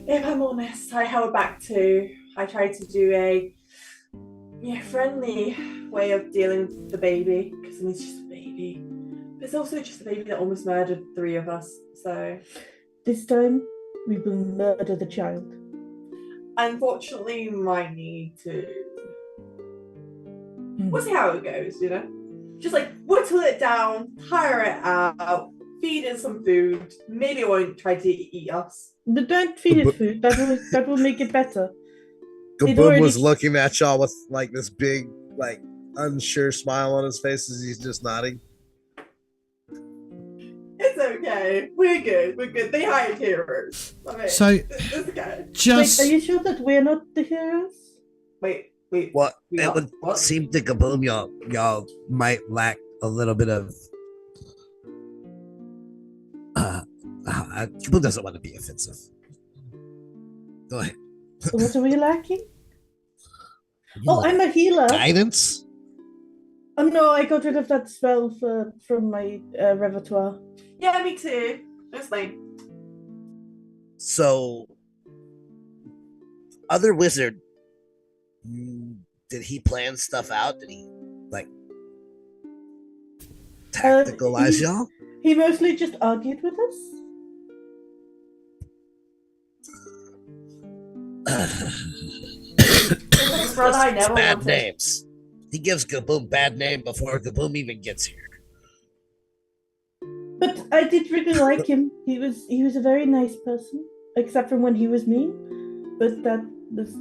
if I'm honest, I held back too. I tried to do a friendly way of dealing with the baby, because it's just a baby. But it's also just a baby that almost murdered 3 of us, so... This time, we will murder the child. Unfortunately, we might need to... We'll see how it goes, you know? Just like, whittle it down, tire it out, feed it some food, maybe it won't try to eat us. But don't feed it food, that will make it better. Kaboom was looking at y'all with like this big, like, unsure smile on his face as he's just nodding. It's okay. We're good. They hired heroes. I mean, So, it's okay. just... Wait, are you sure that we're not the heroes? Wait. What it would seem to Kaboom, y'all might lack a little bit of. Kaboom doesn't want to be offensive. Go ahead. What are we lacking? Oh, I'm a healer. Guidance? Oh no, I got rid of that spell from my repertoire. Yeah, me too. Just like. So, other wizard, did he plan stuff out? Did he like tacticalize y'all? He mostly just argued with us. Brother, I never bad wanted. names. He gives Kaboom bad name before Kaboom even gets here. But I did really like him. He was a very nice person, except for when he was mean. But that was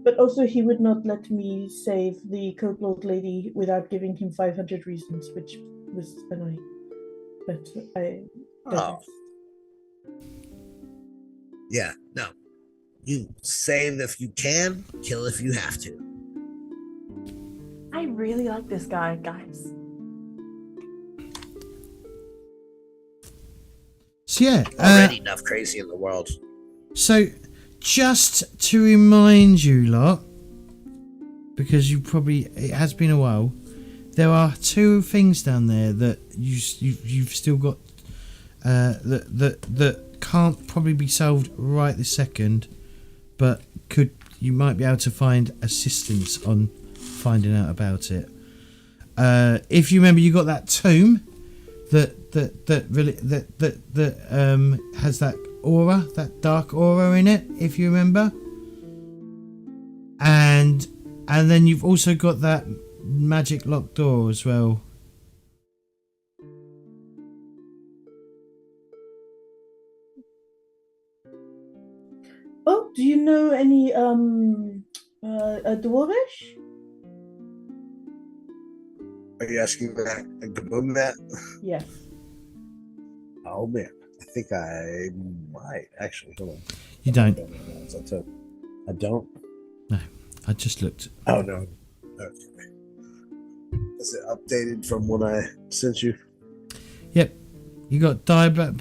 But also, he would not let me save the Coke lady without giving him 500 reasons, which was annoying. But I. Oh. Yeah, no. You save if you can, kill if you have to. I really like this guy, guys. So yeah, Already enough crazy in the world. so just to remind you lot, because it has been a while, there are 2 things down there that you've still got that can't probably be solved right this second, but could you might be able to find assistance on finding out about it. If you remember, you got that tomb that has that aura, that dark aura in it. If you remember, and then you've also got that magic locked door as well. Oh, do you know any dwarvish? Are you asking that Gaboom that? Yes. Oh man, I think I might actually. Hold on. You don't. I don't. No, I just looked. Oh no. Okay. Is it updated from when I sent you? Yep. You got dialogue,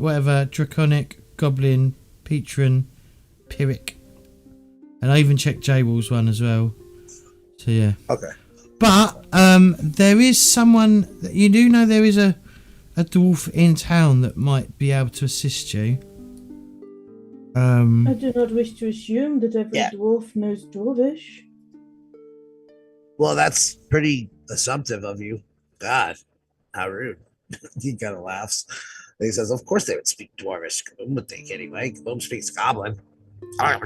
whatever, draconic, goblin, patron, pyrrhic, and I even checked Jaywall's one as well. So yeah. Okay. But there is someone that you do know. There is a dwarf in town that might be able to assist you. I do not wish to assume that every Yeah. dwarf knows dwarvish. Well, that's pretty assumptive of you. God, how rude. He kind of laughs. And he says, "Of course they would speak Dwarvish. Gaboom would think anyway. Gaboom speaks Goblin." Well,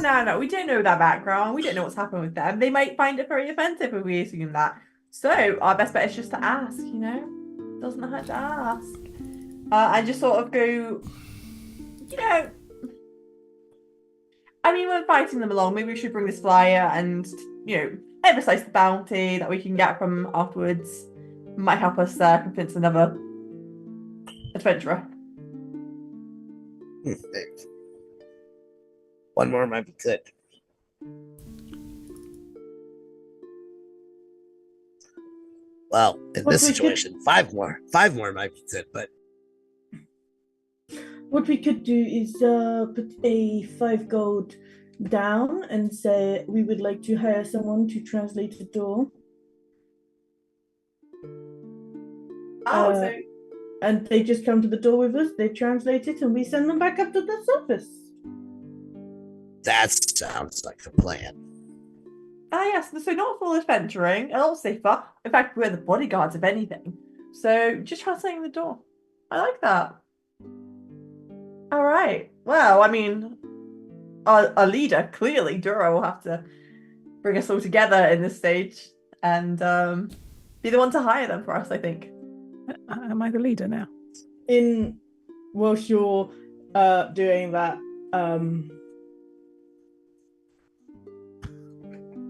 no, we don't know their background. We don't know what's happened with them. They might find it very offensive if we assume that. So our best bet is just to ask, you know? Doesn't hurt to ask. I just sort of go, you know, I mean, we're inviting them along. Maybe we should bring this flyer and, you know, emphasize the bounty that we can get from afterwards. Might help us convince another adventurer. One more might be good. Well, in What this we could- situation, five more might be good, but What we could do is put a 5 gold down and say we would like to hire someone to translate the door. Oh, so and they just come to the door with us, they translate it, and we send them back up to the surface. that sounds like a plan. yes, so not full adventuring, a lot safer. In fact, we're the bodyguards, if anything. So just translating the door. I like that. All right. Well, I mean, our leader, clearly, Dura, will have to bring us all together in this stage and be the one to hire them for us, I think. Am I the leader now? Whilst you're doing that,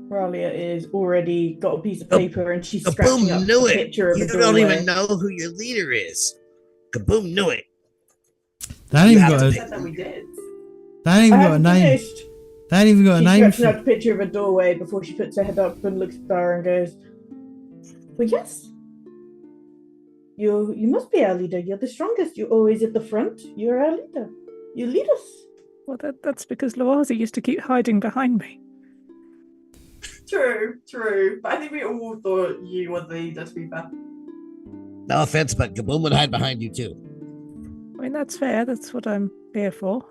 Ralia is already got a piece of paper and she's scratching up Kaboom knew a it. picture of You a don't doorway. even know who your leader is. Kaboom knew it. They ain't even You got have a. to Said that we did. They ain't I even got a haven't name. finished. They ain't even got a She's name scratching for. up a picture of a doorway before she puts her head up and looks at her and goes, "Well, yes. You must be our leader. You're the strongest. You're always at the front. You're our leader. You lead us." Well, that's because Loazi used to keep hiding behind me. True. But I think we all thought you were the leader, to be fair. No offense, but Kaboom would hide behind you too. I mean, that's fair. That's what I'm here for.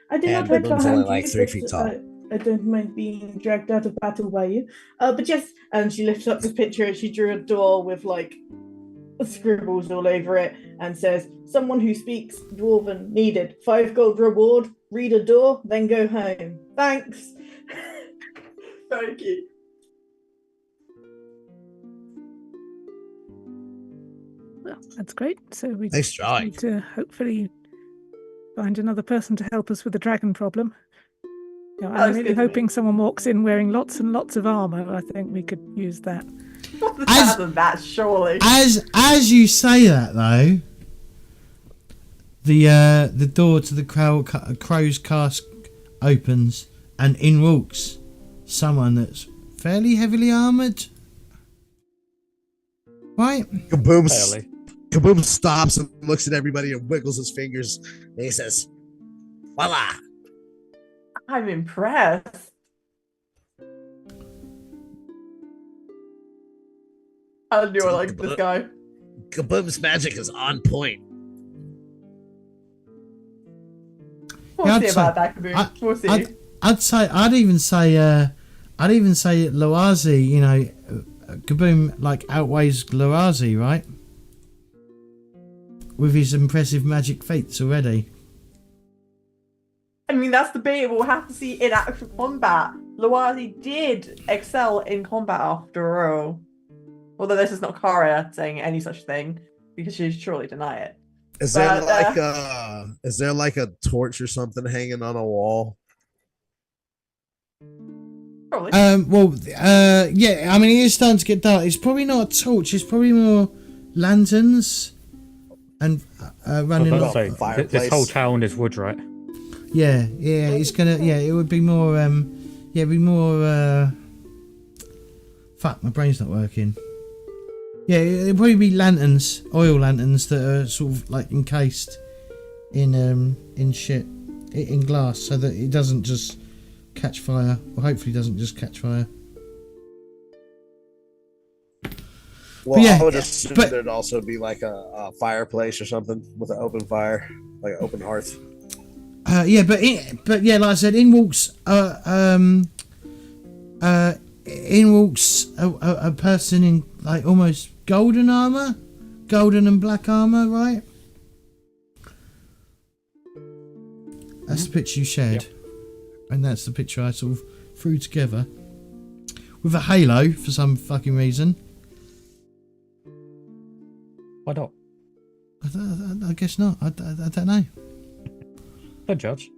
I do And not hide Baboon's behind only like you, 3 but, feet tall. I don't mind being dragged out of battle by you. But yes, and she lifts up this picture and she drew a door with like scribbles all over it and says, "Someone who speaks Dwarven needed. 5 gold reward. Read a door, then go home. Thanks." Thank you. Well, that's great. So we Nice just drawing. need to hopefully find another person to help us with the dragon problem. You know, That I'm looks really good to me. hoping someone walks in wearing lots and lots of armor. I think we could use that. What's the As- sound of that, surely? As you say that though, the door to the crow's cask opens and in walks someone that's fairly heavily armored. Right? Fairly. Kaboom stops and looks at everybody and wiggles his fingers. And he says, Voila! I'm impressed. I knew I liked this guy. Kaboom's magic is on point. We'll see about that, Kaboom. We'll see. I'd even say Loazi, you know, Kaboom like outweighs Loazi, right? With his impressive magic feats already. I mean, that's debatable. We'll have to see in actual combat. Loazi did excel in combat after all. Although this is not Kara saying any such thing, because she'd surely deny it. Is there like a torch or something hanging on a wall? Probably. Yeah, I mean, it is starting to get dark. It's probably not a torch, it's probably more lanterns and running I'll off. say, this whole town is wood, right? Yeah, it's gonna, it would be more, fuck, my brain's not working. Yeah, it'd probably be lanterns, oil lanterns that are sort of like encased in glass, so that it doesn't just catch fire, or hopefully doesn't just catch fire. Well, yeah, I would assume there'd also be like a fireplace or something with an open fire, like an open hearth. But like I said, in walks a person in like almost golden armor, golden and black armor, right? That's the picture you shared, and that's the picture I sort of threw together with a halo for some fucking reason. Why not? I guess not. I don't know. Don't judge.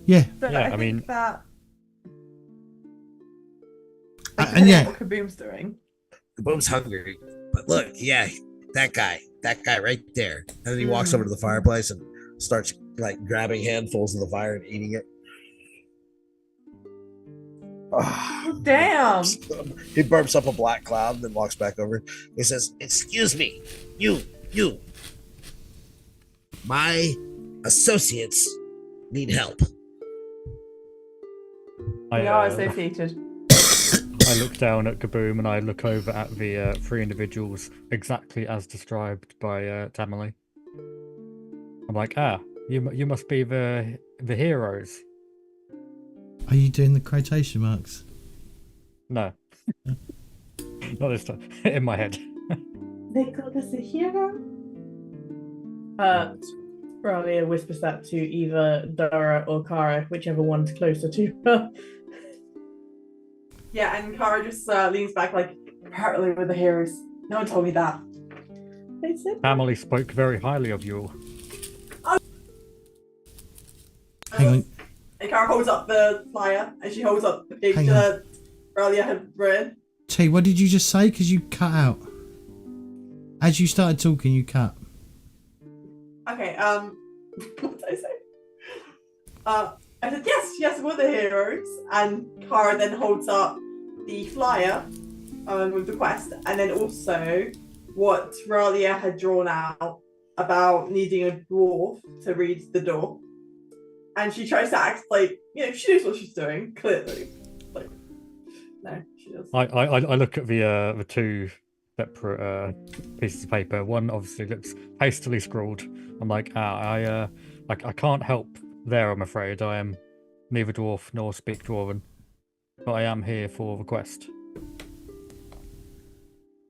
Yeah. So Yeah, I I think mean- that. And yeah. What Kaboom's doing. Kaboom's hungry. But look, yeah, that guy right there. And then he walks over to the fireplace and starts like grabbing handfuls of the fire and eating it. Oh, damn. He burps up a black cloud and then walks back over. He says, "Excuse me, you. My associates need help." We are associated. I look down at Kaboom and I look over at the three individuals exactly as described by Tamale. I'm like, you must be the heroes. Are you doing the quotation marks? No. Not this time. In my head. They called us a hero? Ralia whispers that to either Dara or Kara, whichever one's closer to her. Yeah, and Kara just leans back like, apparently we're the heroes. No one told me that. They said Tamale spoke very highly of you all. Hang on. And Kara holds up the flyer, and she holds up the page Hang on. that Ralia had read. T, what did you just say? Because you cut out. As you started talking, you cut. Okay, what did I say? I said, yes, we're the heroes. And Kara then holds up the flyer with the quest, and then also what Ralia had drawn out about needing a dwarf to read the door. And she tries to act like, she knows what she's doing, clearly. Like, no, she doesn't. I look at the two separate pieces of paper. One obviously looks hastily scrawled. I'm like, I can't help there, I'm afraid. I am neither dwarf nor speak dwarven, but I am here for the quest.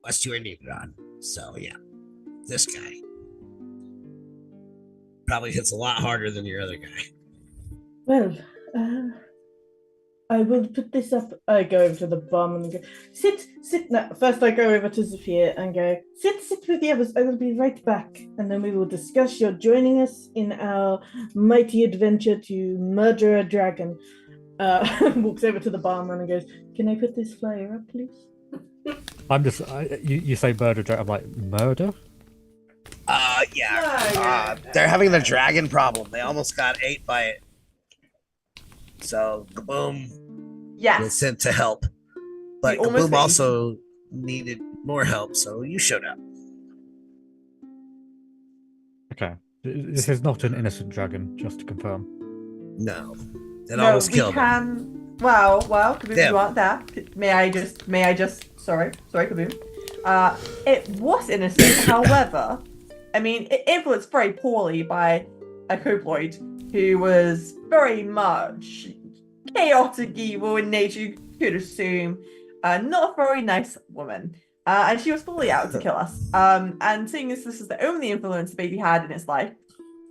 Quest you were needed on. So yeah, this guy probably hits a lot harder than your other guy. Well, I will put this up. I go over to the barman and go, sit. No, first I go over to Zafir and go, sit with the others. I will be right back. And then we will discuss your joining us in our mighty adventure to murder a dragon. Walks over to the barman and goes, can I put this flyer up, please? I'm just, you say murder, I'm like, murder? Yeah. They're having the dragon problem. They almost got ate by it. So Kaboom was sent to help, but Kaboom also needed more help, so you showed up. Okay, this is not an innocent dragon, just to confirm. No, it almost killed him. Well, Kaboom, you aren't there. May I just? Sorry, Kaboom. It was innocent, however, I mean, it influenced very poorly by a kobold who was very much chaotic evil in nature, you could assume. Not a very nice woman. And she was fully out to kill us. And seeing as this is the only influence the baby had in its life,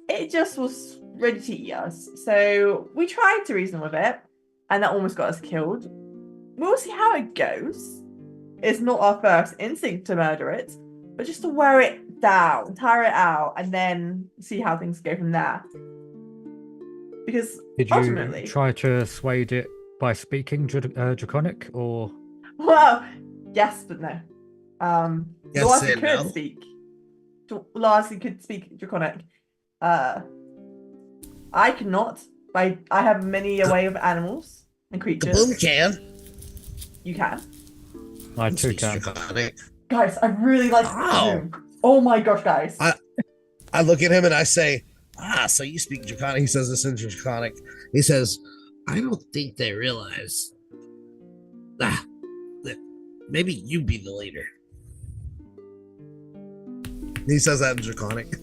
it just was ready to eat us. So we tried to reason with it, and that almost got us killed. We'll see how it goes. It's not our first instinct to murder it, but just to wear it down, tire it out, and then see how things go from there. Because Did ultimately, you try to persuade it by speaking Draconic, or? well, yes, but no. Yes Larcy and could no. speak. Larcy could speak Draconic. I cannot. I have many a way of animals and creatures. Kaboom can. You can. I too Speaks can. Draconic. Guys, I really like Wow. Kaboom. Oh my gosh, guys. I look at him and I say, so you speak Draconic. He says this in Draconic. He says, I don't think they realize that maybe you be the leader. He says that in Draconic.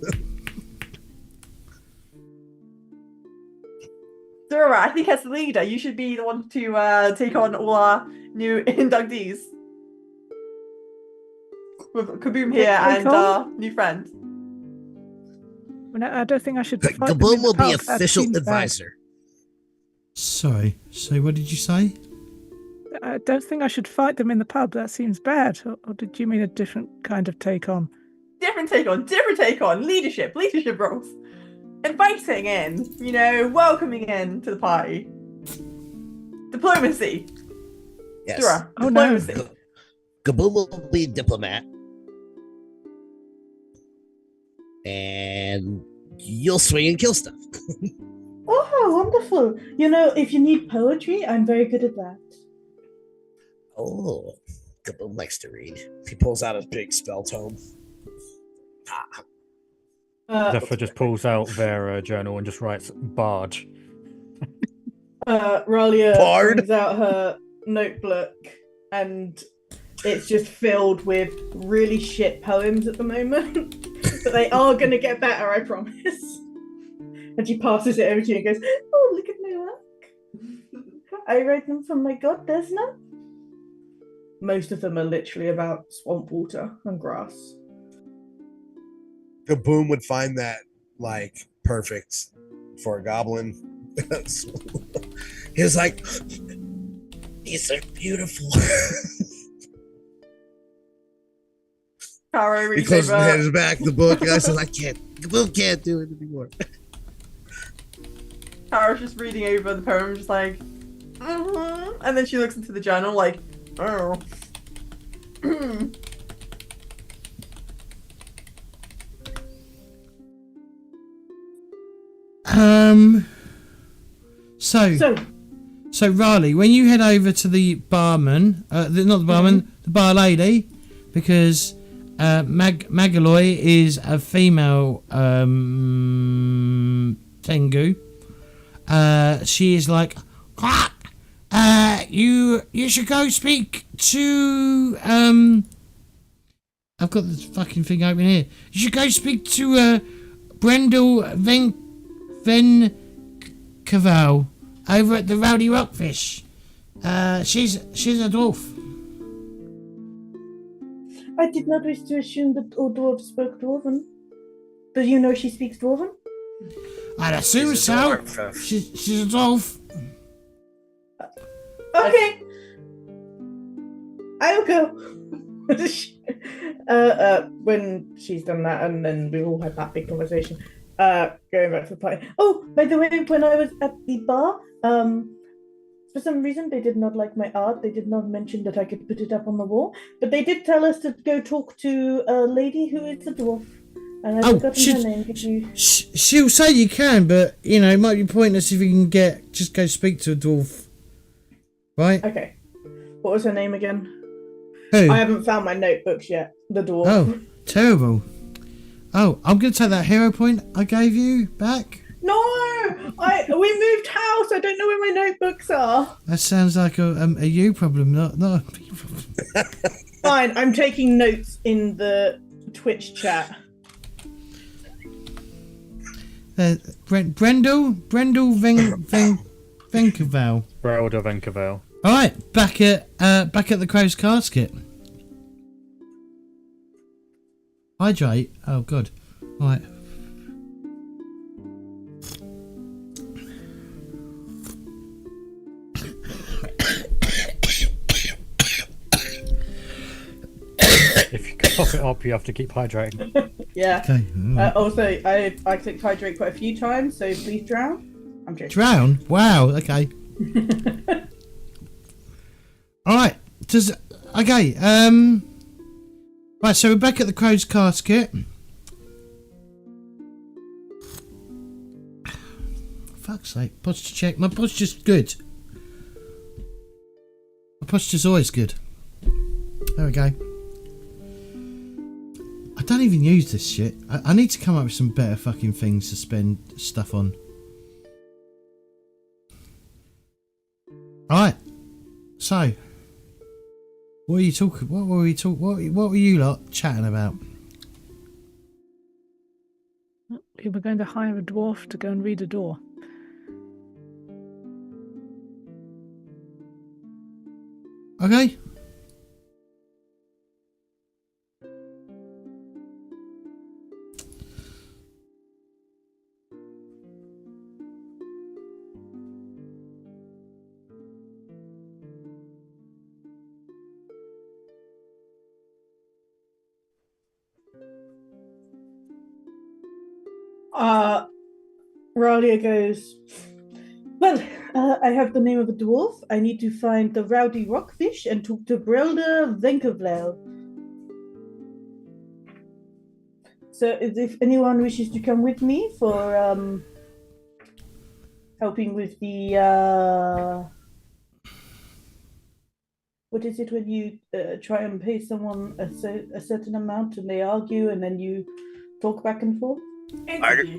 Dora, I think as the leader, you should be the one to take on all our new inductees. With Kaboom here and our new friend. No, I don't think I should fight them in Kaboom the will be pub. That official seems bad. advisor. Sorry. So what did you say? I don't think I should fight them in the pub. That seems bad. Or did you mean a different kind of take on? Different take on. Leadership roles. Inviting in, welcoming in to the party. Diplomacy. Yes. Dora, Oh, no. diplomacy. Kaboom will be diplomat. And you'll swing and kill stuff. Oh, wonderful. If you need poetry, I'm very good at that. Oh, Kaboom likes to read. He pulls out his big spell tome. Zephyr just pulls out their journal and just writes Bard. Ralia Bard? brings out her notebook, and it's just filled with really shit poems at the moment. But they are going to get better, I promise. And she passes it over to you and goes, oh, look at my work. I write them from my god, doesn't it? Most of them are literally about swamp water and grass. Kaboom would find that, perfect for a goblin. He was like, these are beautiful. Caro He reads closes over. his back the book, and I said, Kaboom can't do it anymore. Caro's just reading over the poem, just like, and then she looks into the journal, like, oh. So Riley, when you head over to the barman, not the barman, the bar lady, because Magaloy is a female Tengu. She is like, you should go speak to I've got this fucking thing open here. You should go speak to Brendel Ven Caval over at the Rowdy Rockfish. She's a dwarf. I did not wish to assume that all dwarves spoke Dwarven. Do you know she speaks Dwarven? I'd assume She's a so. dwarf. She's a dwarf. Okay. I'll go. When she's done that, and then we all had that big conversation. Going back to the party. Oh, by the way, when I was at the bar, for some reason they did not like my art. They did not mention that I could put it up on the wall, but they did tell us to go talk to a lady who is a dwarf. And I've forgotten her name. Could you... She'll say you can, but it might be pointless if you can just go speak to a dwarf, right? Okay. What was her name again? Who? I haven't found my notebooks yet. The dwarf. Oh, terrible. Oh, I'm gonna take that hero point I gave you back. No, we moved house. I don't know where my notebooks are. That sounds like a you problem, not a me problem. Fine, I'm taking notes in the Twitch chat. Brendel Venkerval. Brelder Venkerval. All right, back at the Crow's Casket. Hydrate. Oh god. All right. If you cough it up, you have to keep hydrating. Yeah. Okay. Also, I clicked hydrate quite a few times, so please drown. I'm joking. Drown? Wow. Okay. All right. Okay. Right. So we're back at the Crow's Casket. Fuck's sake. Posture check. My posture's good. My posture's always good. There we go. I don't even use this shit. I need to come up with some better fucking things to spend stuff on. Alright. So. What are you talking? What were we talking? What were you lot chatting about? We were going to hire a dwarf to go and read a door. Okay. Ralia goes, well, I have the name of a dwarf. I need to find the rowdy rockfish and talk to Brelder Venkervlel. So if anyone wishes to come with me for helping with the what is it when you try and pay someone a certain amount and they argue and then you talk back and forth?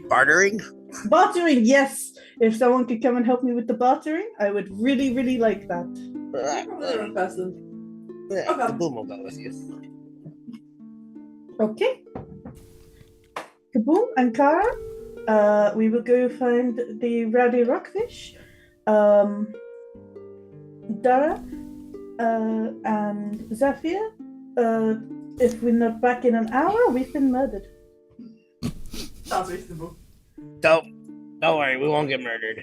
Bartering? Bartering, yes. If someone could come and help me with the bartering, I would really, really like that. The boom will go with you. Okay. Kaboom and Kara, we will go find the rowdy rockfish. Dara and Zafir, if we're not back in an hour, we've been murdered. Sounds reasonable. Don't worry, we won't get murdered.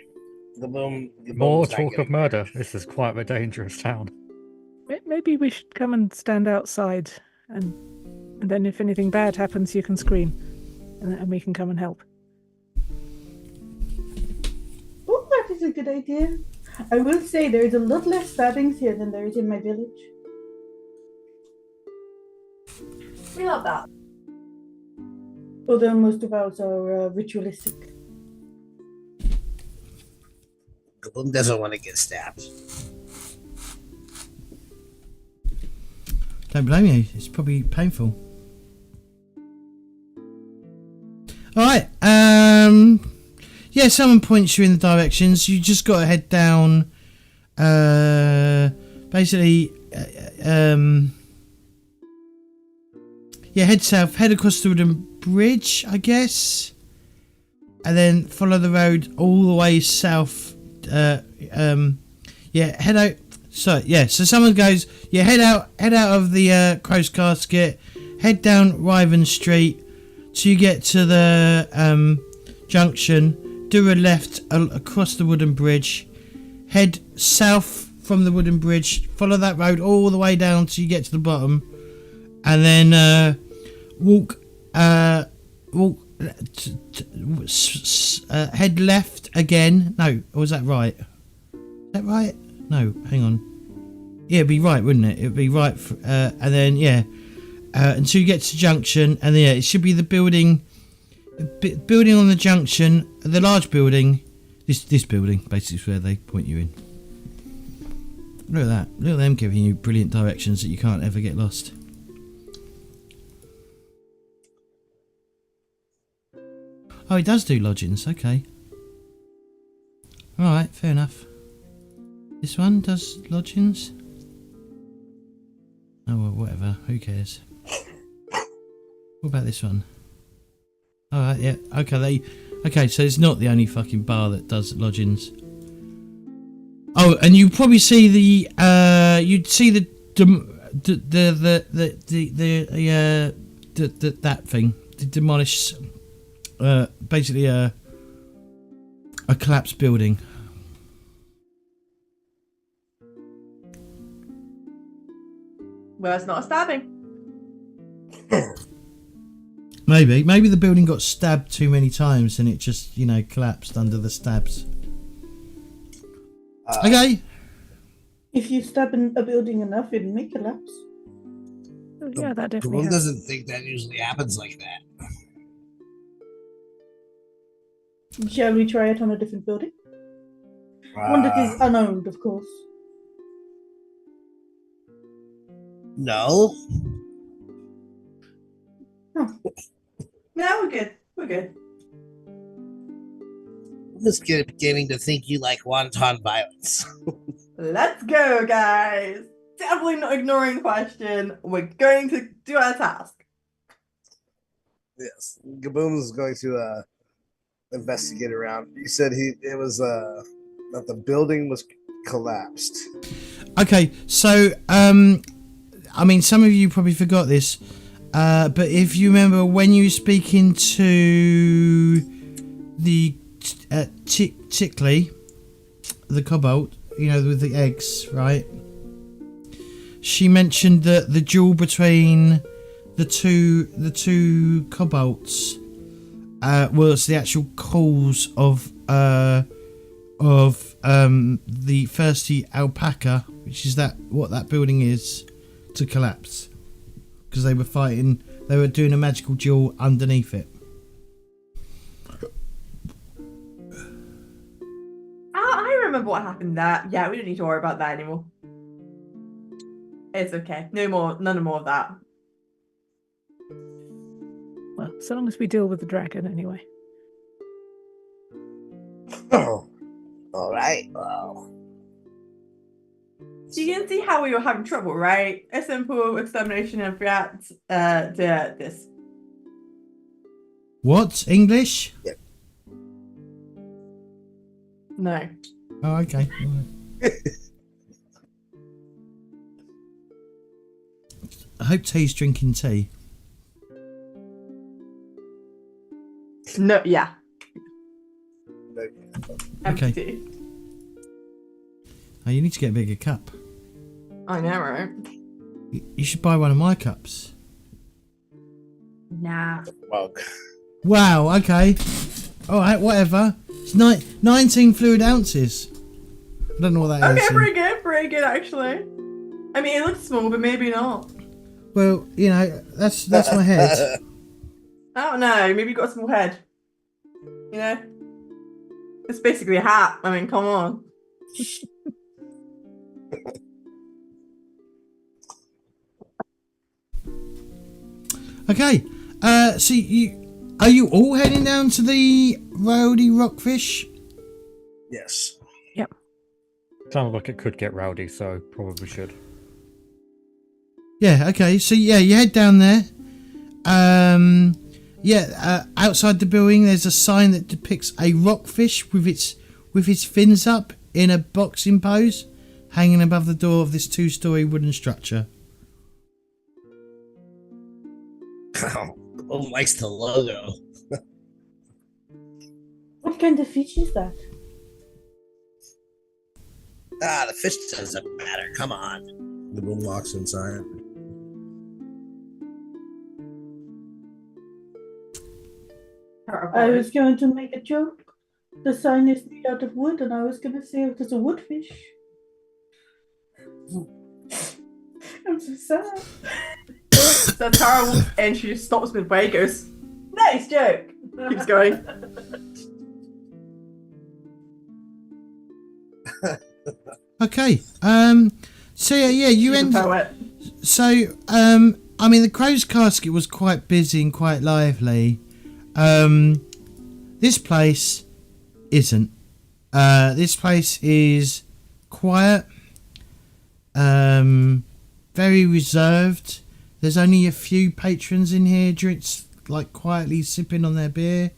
More talk of murder. This is quite a dangerous town. Maybe we should come and stand outside, and then if anything bad happens, you can scream, and we can come and help. Oh, that is a good idea. I will say there is a lot less stabbings here than there is in my village. We love that. Although most of ours are ritualistic. Kaboom doesn't want to get stabbed. Don't blame you. It's probably painful. Alright. Yeah, someone points you in the directions. You just got to head down. Basically, yeah, head south, head across the wooden bridge, I guess, and then follow the road all the way south. Yeah, head out. So yeah, so someone goes, yeah, head out of the Crow's Casket, head down Riven Street till you get to the junction. Do a left across the wooden bridge, head south from the wooden bridge, follow that road all the way down till you get to the bottom, and then walk head left again. No, or was that right? Is that right? No, hang on. Yeah, it'd be right, wouldn't it? It'd be right, and then yeah, until you get to junction, and then yeah, it should be the building on the junction, the large building. This building basically is where they point you in. Look at that! Look at them giving you brilliant directions that you can't ever get lost. Oh, he does do lodgings. Okay. All right, fair enough. This one does lodgings. Oh well. whatever. Who cares? What about this one? Alright, yeah. Okay, so it's not the only fucking bar that does lodgings. Oh, and you probably see you'd see that thing, the demolish, basically a collapsed building. Well, it's not a stabbing. Maybe the building got stabbed too many times and it just, collapsed under the stabs. Okay. If you stab in a building enough, it may collapse. Oh, yeah, that definitely One happens. doesn't think that usually happens like that. Shall we try it on a different building? One that is unowned, of course. No. No, we're good. We're good. I'm just beginning to think you like wanton violence. Let's go, guys. Definitely not ignoring the question. We're going to do our task. Yes, Gaboom is going to investigate around. You said it was that the building was collapsed. Okay, so some of you probably forgot this, but if you remember when you were speaking to the Tickly, the kobold, with the eggs, right? She mentioned that the duel between the two kobolds was the actual cause of the thirsty alpaca, which is what that building is, to collapse, because they were doing a magical duel underneath it. I remember what happened there. Yeah, we don't need to worry about that anymore. It's okay. None more of that. Well, so long as we deal with the dragon anyway. Oh, all right. Well, So you can see how we were having trouble, right? A simple extermination of rats to this. What? English? Yep. No. Oh, okay. Right. I hope T's drinking tea. No, yeah. Okay. Empty. Oh, you need to get a bigger cup. I know, right? You should buy one of my cups. Nah. Wow, okay. Alright, whatever. It's 19 fluid ounces. I don't know what that is. Okay, pretty good, actually. I mean, it looks small, but maybe not. Well, that's my head. I don't know. Maybe you got a small head. It's basically a hat. I mean, come on. Okay. So are you all heading down to the rowdy rockfish? Yes. Yep. Sounds like it could get rowdy, so probably should. Yeah, okay. So you head down there. Outside the building there's a sign that depicts a rockfish with its fins up in a boxing pose, hanging above the door of this 2-story wooden structure. Oh, likes the logo. What kind of fish is that? The fish doesn't matter. Come on. The boom walks inside. I was going to make a joke. The sign is made out of wood, and I was going to say it was a woodfish. I'm so sad. So Tara walks in, she just stops midway, goes, nice joke. Keeps going. Okay. So you end. Poet. So the crow's casket was quite busy and quite lively. This place isn't. This place is quiet. very reserved. There's only a few patrons in here, drinks like quietly sipping on their beer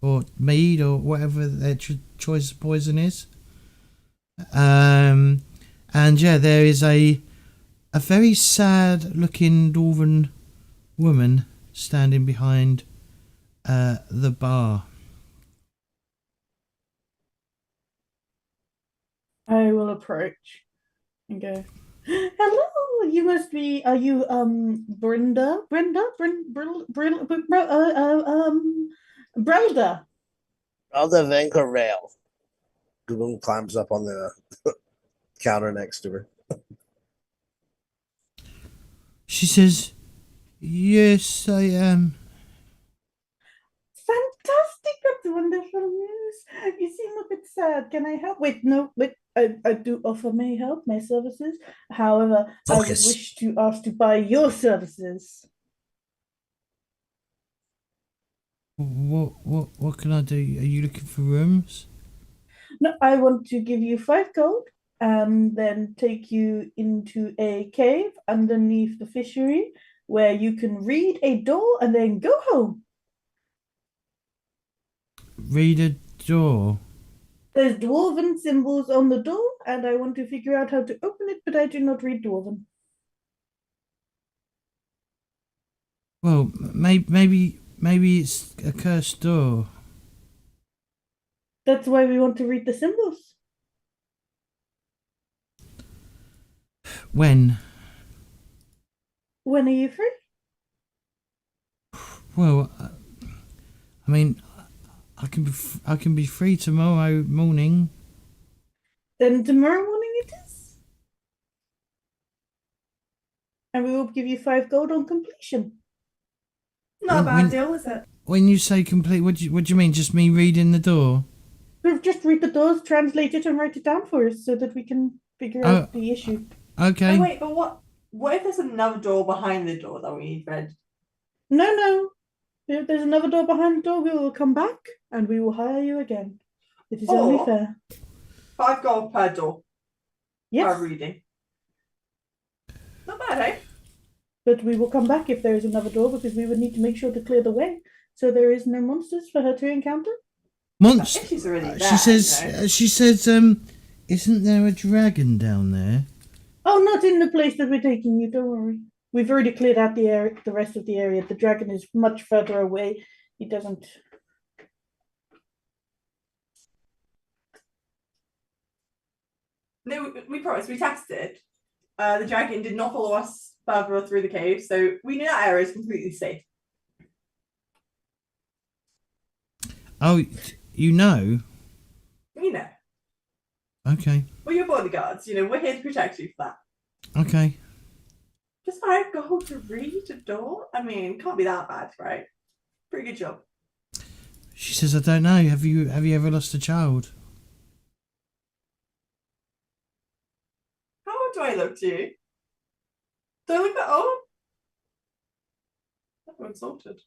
or mead or whatever their choice of poison is. And yeah, there is a very sad looking dwarven woman standing behind the bar. I will approach and go, hello, you must be, are you, Brenda? Brelda? Brelda Vankervale. Gaboom climbs up on the counter next to her. She says, yes, I am. Fantastic, that's wonderful news. You seem a bit sad. Can I help? Wait, no, wait. I do offer my help, my services. However, I would wish to ask to buy your services. What can I do? Are you looking for rooms? No, I want to give you 5 gold and then take you into a cave underneath the fishery where you can read a door and then go home. Read a door? There's dwarven symbols on the door, and I want to figure out how to open it, but I do not read dwarven. Well, maybe it's a cursed door. That's why we want to read the symbols. When? When are you free? Well, I mean, I can be free tomorrow morning. Then tomorrow morning it is. And we will give you 5 gold on completion. Not a bad deal, is it? When you say complete, what do you mean? Just me reading the door? Just read the doors, translate it, and write it down for us so that we can figure out the issue. Okay. Oh, wait, but what if there's another door behind the door that we need read? No. If there's another door behind the door, we will come back and we will hire you again. It is only fair. 5 gold per door. Yes. Per reading. Not bad, eh? But we will come back if there is another door because we would need to make sure to clear the way so there is no monsters for her to encounter. Monsters? She's already there, she says, isn't there a dragon down there? Oh, not in the place that we're taking you, don't worry. We've already cleared out the area, the rest of the area. The dragon is much further away. He doesn't. No, we promised. We tested. The dragon did not follow us further through the cave, so we know that area is completely safe. Oh, you know? You know. Okay. We're your bodyguards. You know, we're here to protect you for that. Okay. Just 5 gold to read a door? I mean, can't be that bad, right? Pretty good job. She says, I don't know. Have you ever lost a child? How old do I look to you? Do I look that old? I'm insulted.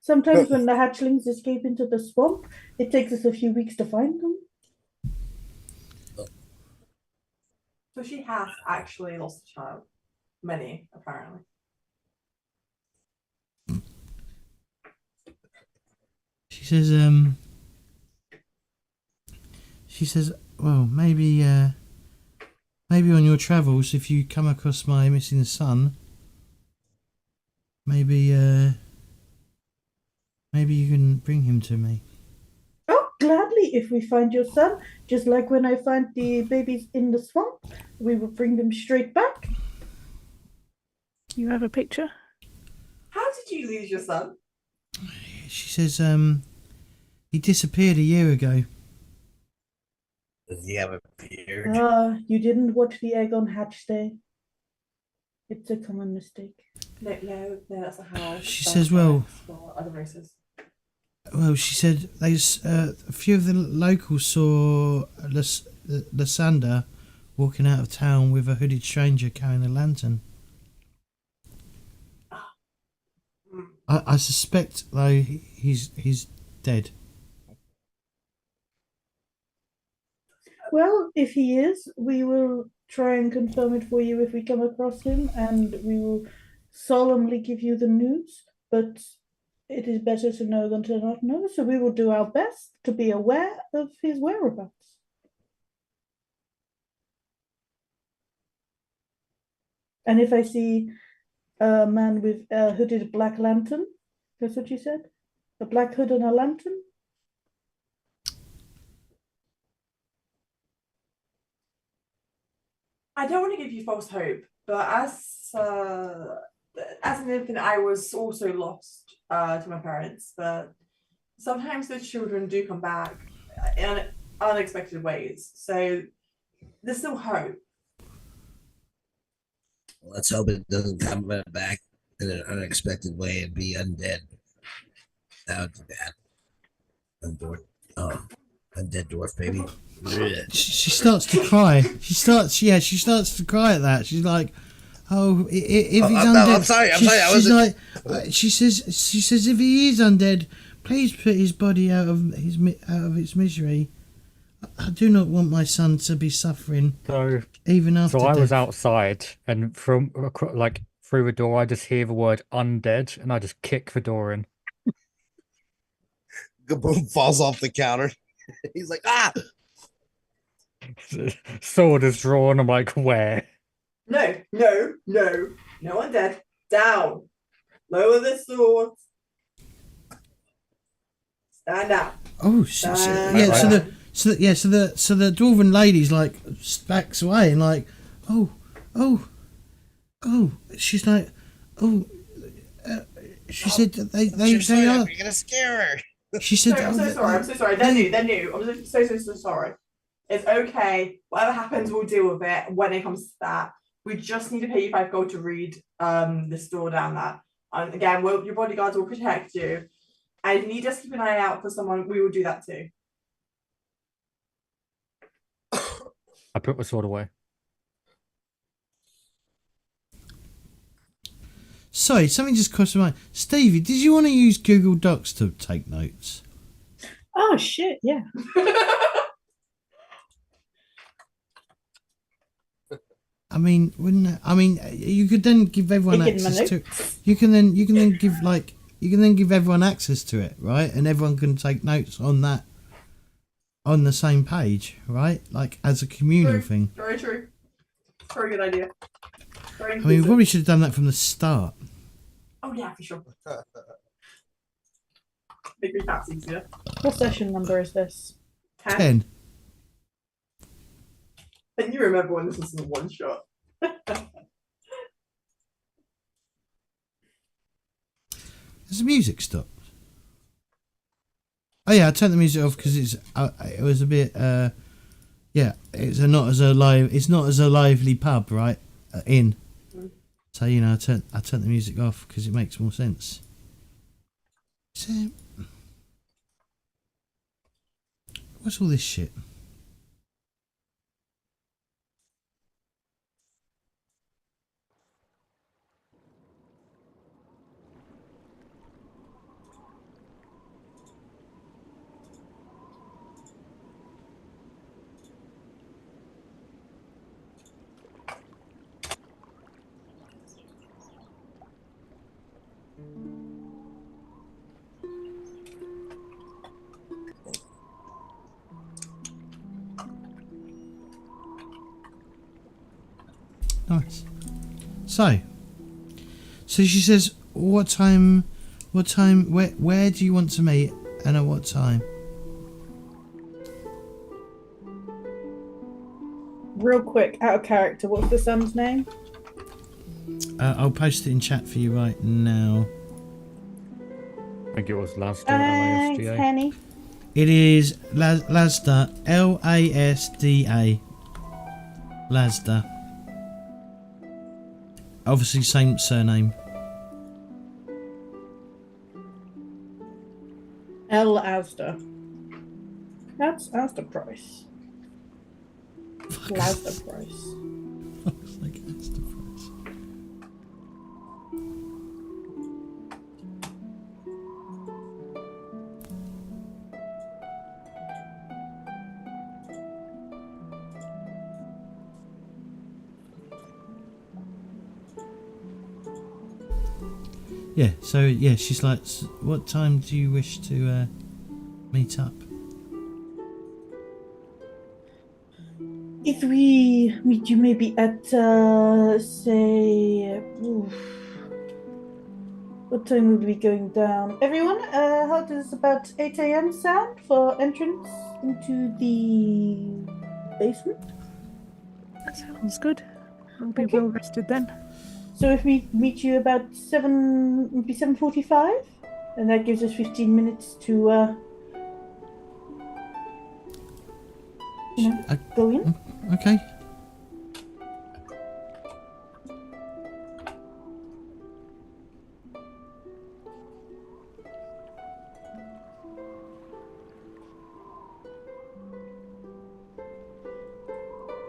Sometimes when the hatchlings escape into the swamp, it takes us a few weeks to find them. So she has actually lost a child. Many, apparently. She says, well, maybe on your travels, if you come across my missing son, maybe you can bring him to me. Oh, gladly, if we find your son, just like when I find the babies in the swamp, we will bring them straight back. You have a picture? How did you lose your son? She says, he disappeared a year ago. Does he have a beard? You didn't watch the egg on hatch day. It's a common mistake. No, that's how. She says, well, other races. Well, she said a few of the locals saw Lysander walking out of town with a hooded stranger carrying a lantern. I suspect, though, he's dead. Well, if he is, we will try and confirm it for you if we come across him, and we will solemnly give you the news. But it is better to know than to not know, so we will do our best to be aware of his whereabouts. And if I see a man with a hooded black lantern, that's what you said? A black hood and a lantern? I don't want to give you false hope, but as an infant, I was also lost to my parents. But sometimes those children do come back in unexpected ways. So there's still hope. Well, let's hope it doesn't come back in an unexpected way and be undead. That would be bad. Undead dwarf, baby. She starts to cry. She starts to cry at that. She's like, "Oh, if he's undead." I'm sorry. She's like, she says, if he is undead, please put his body out of its misery. I do not want my son to be suffering. So even after. So I death. was outside, and from like through the door, I just hear the word "undead," and I just kick the door in. Gaboom falls off the counter. He's like, ah! Sword is drawn. I'm like, where? No undead. Down. Lower the sword. Stand up. Oh, so the dwarven lady's like backs away and like, oh, she's like, she said that they are. You're gonna scare her. She said, I'm so sorry. They're new. I'm so sorry. It's okay. Whatever happens, we'll deal with it when it comes to that. We just need to pay you 5 gold to read the store down that. And again, your bodyguards will protect you. And if you need us to keep an eye out for someone, we will do that too. I put my sword away. Sorry, something just crossed my mind. Stevie, did you want to use Google Docs to take notes? Oh shit, yeah. I mean, you could then give everyone access to it. You can then give everyone access to it, right? And everyone can take notes on that on the same page, right? Like as a communal thing. Very true. Very good idea. I mean, we probably should have done that from the start. Oh yeah, for sure. Make recaps easier. What session number is this? 10. And you remember when this was a one shot. Has the music stopped? Oh yeah, I turned the music off because it was a bit it's not as a lively pub, right? Inn. So I turned the music off because it makes more sense. So, what's all this shit? Nice. So she says, what time, where do you want to meet and at what time? Real quick, out of character, what's the son's name? I'll post it in chat for you right now. I think it was Lasda. Thanks, LASDA. Henny. It is Lasda, Lasda. Lasda. Obviously, same surname. L. Asda. That's Asda Price. Asda Price. Fuck's like Asda Price. Yeah, so yeah, she's like, what time do you wish to meet up? If we meet you maybe at, say, what time would we going down? Everyone, how does about 8 a.m. sound for entrance into the basement? That sounds good. I'll be Okay. well rested then. So if we meet you about 7:45, and that gives us 15 minutes to, go in. Okay.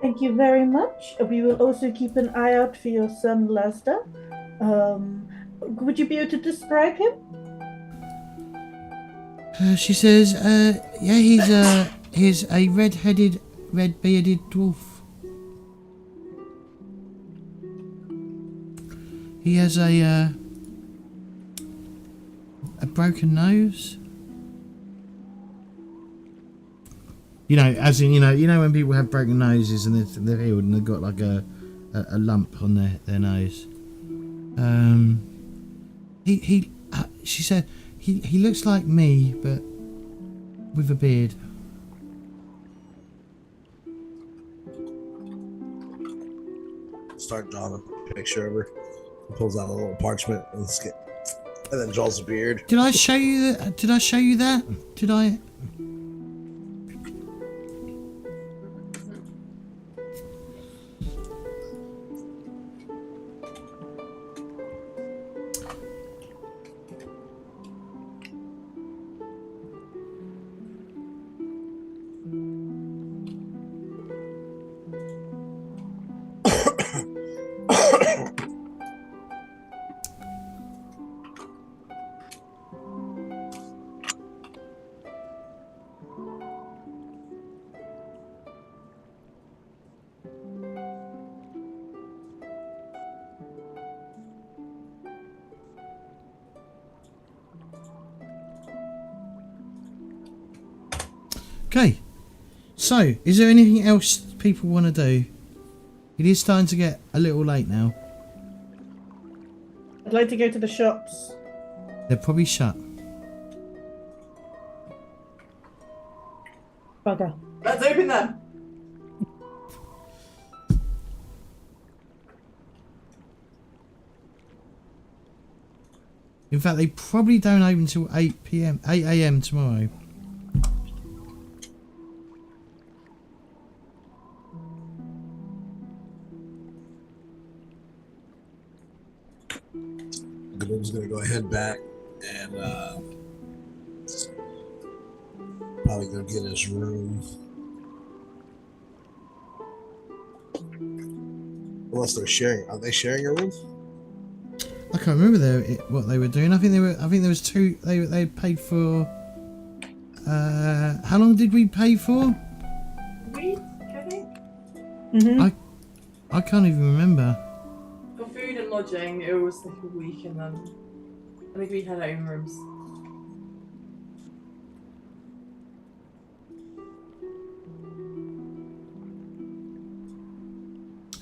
Thank you very much. We will also keep an eye out for your son, Lester. Would you be able to describe him? She says, yeah, he's a red-headed, red-bearded dwarf. He has a broken nose. You know, as in, you know when people have broken noses and they're healed and they've got like a lump on their nose. She said he looks like me, but with a beard. Start drawing a picture of her. He pulls out a little parchment and then draws a beard. Did I show you that? Did I show you that? Did I? Okay, so is there anything else people want to do? It is starting to get a little late now. I'd like to go to the shops. They're probably shut. Bugger. Let's open them. In fact, they probably don't open until 8 a.m. tomorrow. Gaboom's gonna go ahead back and probably go get his room. Unless they're sharing, are they sharing a room? I can't remember what they were doing. I think there was two. They paid for. How long did we pay for? Week, I think. Mm-hmm. I can't even remember. For food and lodging, it was like a week, and then I think we had our own rooms.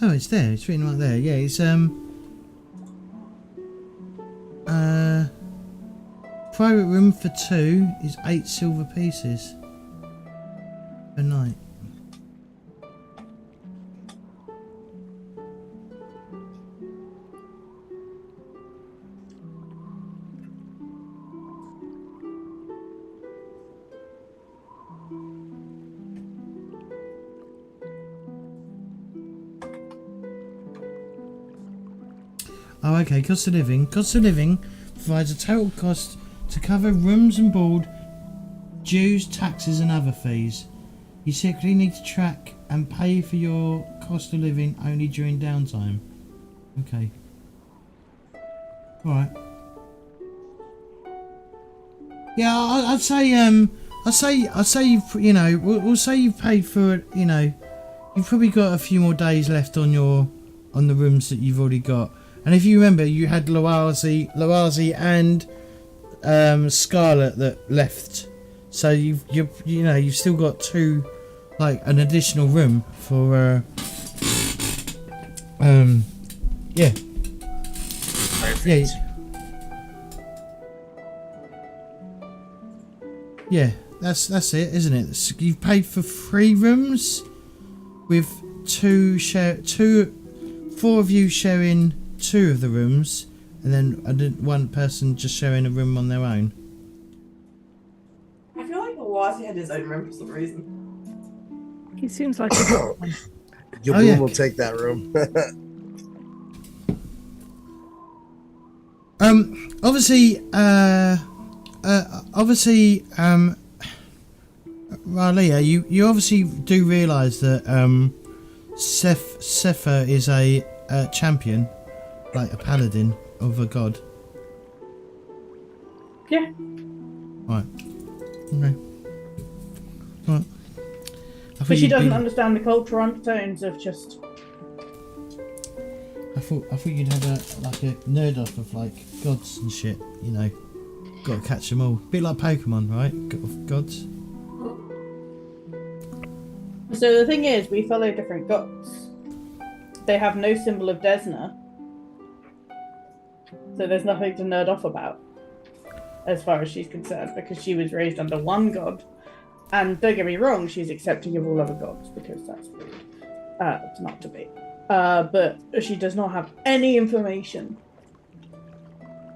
Oh, it's there. It's written right there. Yeah, it's private room for 2 is 8 silver pieces per night. Oh, okay. Cost of living. Cost of living provides a total cost to cover rooms and board, dues, taxes, and other fees. You typically need to track and pay for your cost of living only during downtime. Okay. All right. Yeah, I'd say you've, you know, we'll say you've paid for it. You know, you've probably got a few more days left on the rooms that you've already got. And if you remember, you had Loazi and Scarlet that left. So you've still got two, like an additional room for yeah. Perfect. Yeah, that's it, isn't it? So you've paid for 3 rooms with 4 of you sharing 2 of the rooms, and then one person just sharing a room on their own. I feel like Lawazi had his own room for some reason. He seems like a good one. Gaboom will take that room. Obviously, Ralia, you obviously do realise that Sepha is a champion, like a paladin of a god. Yeah. Right. Okay. Right. But she doesn't understand the cultural undertones of just. I thought you'd have a nerd off of like gods and shit. You know, got to catch them all. Bit like Pokemon, right? Gods. So the thing is, we follow different gods. They have no symbol of Desna, so there's nothing to nerd off about, as far as she's concerned, because she was raised under one god. And don't get me wrong, she's accepting of all other gods, because that's rude. It's not to be. But she does not have any information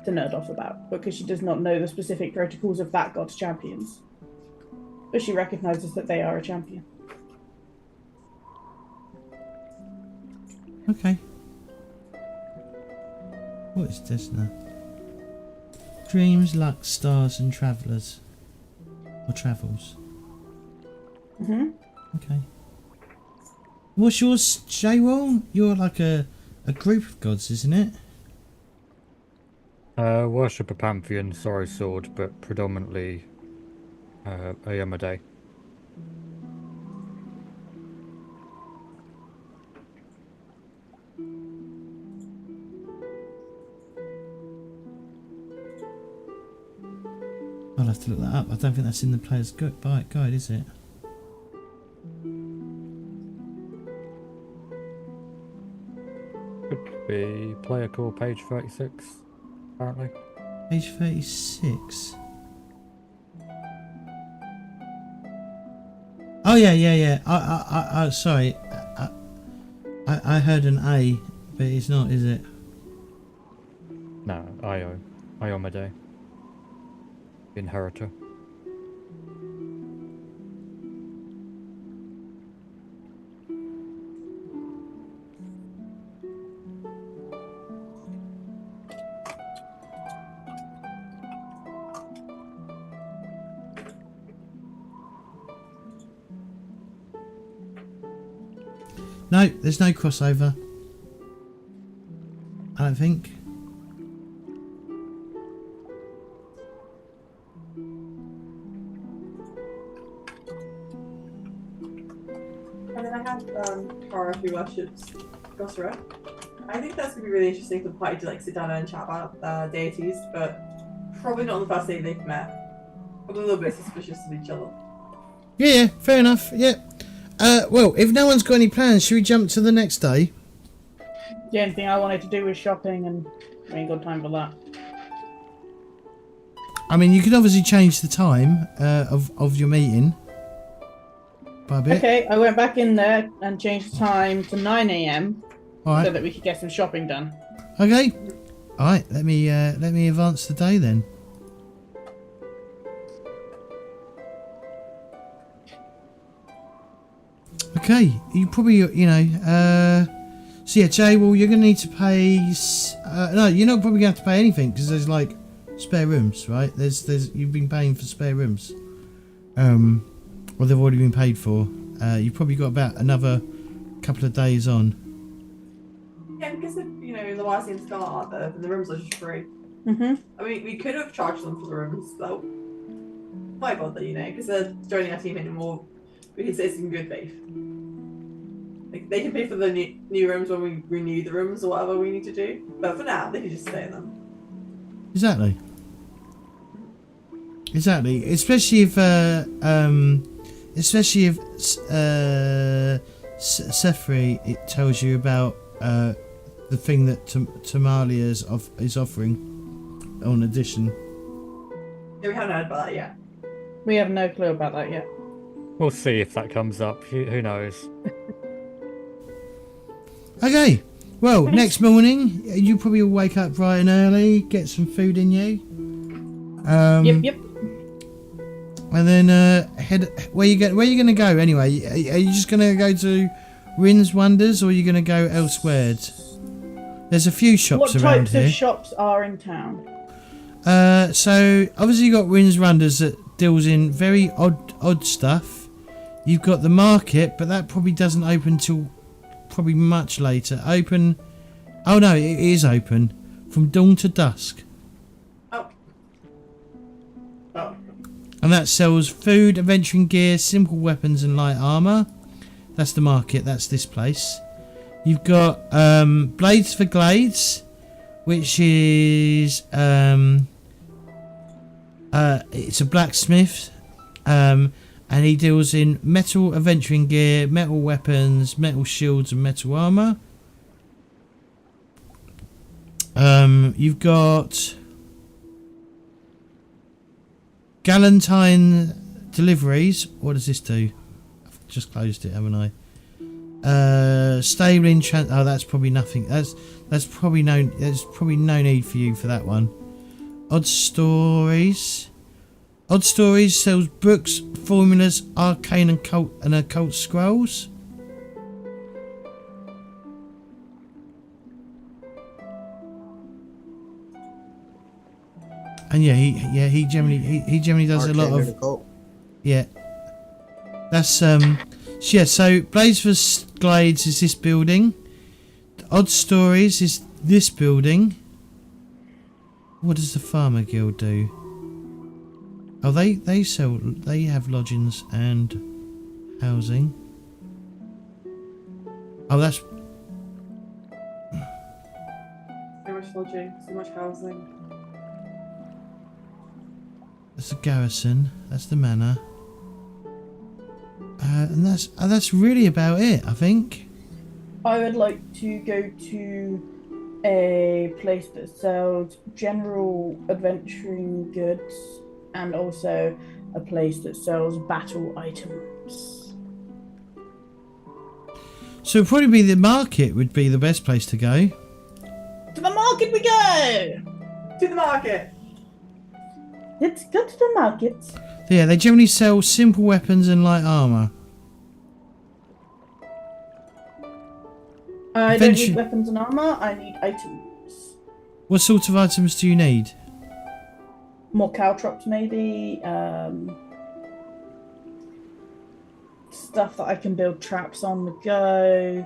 to nerd off about, because she does not know the specific protocols of that god's champions. But she recognizes that they are a champion. Okay. What is this now? Dreams, luck, stars, and travellers. Or travels. Okay. What's yours, J-Roll? You're like a group of gods, isn't it? Worship a pantheon, sorry sword, but predominantly a Yamade. I'll have to look that up. I don't think that's in the player's guide, is it? Could be player core page 36, apparently. Page 36. Oh yeah. I sorry. I heard an A, but it's not, is it? No, Iomade. Inheritor. No, there's no crossover. I don't think. And then I have Kara who worships Gosra. I think that's going to be really interesting for the party to like sit down and chat about deities, but probably not on the first day they've met. I'm a little bit suspicious of each other. Yeah, fair enough. Yeah. Well, if no one's got any plans, should we jump to the next day? The only thing I wanted to do was shopping, and we ain't got time for that. I mean, you could obviously change the time of your meeting by a bit. Okay, I went back in there and changed the time to 9 AM All so right. that we could get some shopping done. Okay. All right. Let me advance the day then. Okay. You probably so yeah, Jay. Well, you're gonna need to pay. No, you're not probably gonna have to pay anything because there's like spare rooms, right? There's you've been paying for spare rooms. Or they've already been paid for. You've probably got about another couple of days on. Yeah, because of, the Wasi and Scar, the rooms are just free. Mm-hmm. I mean, we could have charged them for the rooms, though. Why bother, because they're joining our team anymore. We can say it's in good faith. Like, they can pay for the new rooms when we renew the rooms or whatever we need to do. But for now, they can just stay in them. Exactly. Exactly. Especially if Sefri, it tells you about the thing that Tamalia is offering on addition. Yeah, we haven't heard about that yet. We have no clue about that yet. We'll see if that comes up. Who knows? Okay. Well, next morning you probably will wake up bright and early, get some food in you. Yep. And then head. Where you going to go anyway? Are you just going to go to Rin's Wonders, or are you going to go elsewhere? There's a few shops What around types here. of shops are in town? So obviously you got Rin's Wonders that deals in very odd stuff. You've got the market, but that probably doesn't open till probably much later. Open. Oh no, it is open from dawn to dusk. Oh. And that sells food, adventuring gear, simple weapons and light armour. That's the market, that's this place. You've got Blades for Glades, which is it's a blacksmith, and he deals in metal adventuring gear, metal weapons, metal shields and metal armour. You've got Galantine Deliveries. What does this do? I've just closed it, haven't I? Stabling. Oh, that's probably nothing. That's probably no. There's probably no need for you for that one. Odd Stories. Odd Stories sells books, formulas, arcane and occult scrolls. And he generally does a lot of That's so Blades for Glades is this building. Odd Stories is this building. What does the Farmer Guild do? Oh, they have lodgings and housing. Oh, that's So much lodging, so much housing. that's the garrison. That's the manor. And that's really about it, I think. I would like to go to a place that sells general adventuring goods and also a place that sells battle items. So it'd probably be the market would be the best place to go. To the market we go! To the market! Let's go to the market. Yeah, they generally sell simple weapons and light armour. I don't need weapons and armour, I need items. What sort of items do you need? More caltrops maybe, stuff that I can build traps on the go,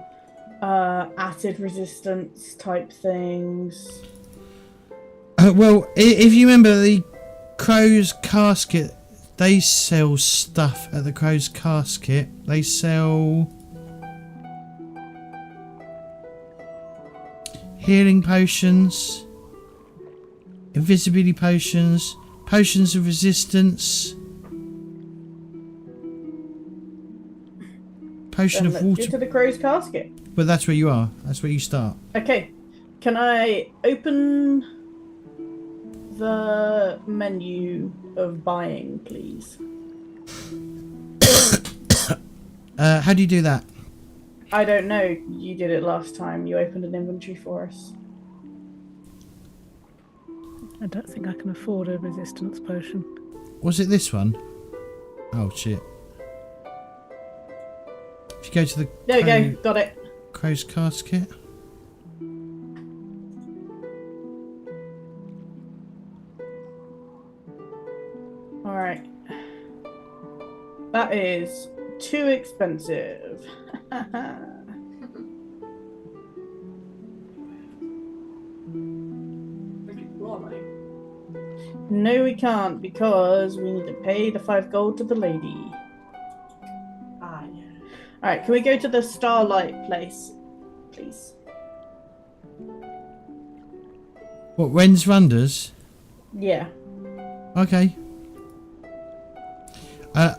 acid resistance type things. Well, if you remember the Crow's Casket, they sell stuff at the Crow's Casket. They sell healing potions, invisibility potions, potions of resistance, potion of water. Get to the Crow's Casket. But that's where you are. That's where you start. Okay, can I open the menu of buying, please? How do you do that? I don't know. You did it last time. You opened an inventory for us. I don't think I can afford a resistance potion. Was it this one? Oh shit. If you go to the There we go. Got it. Crow's Casket. Alright. That is too expensive. No, we can't, because we need to pay the 5 gold to the lady. Ah, yeah. Alright, can we go to the starlight place, please? What, Wren's Runders? Yeah. Okay.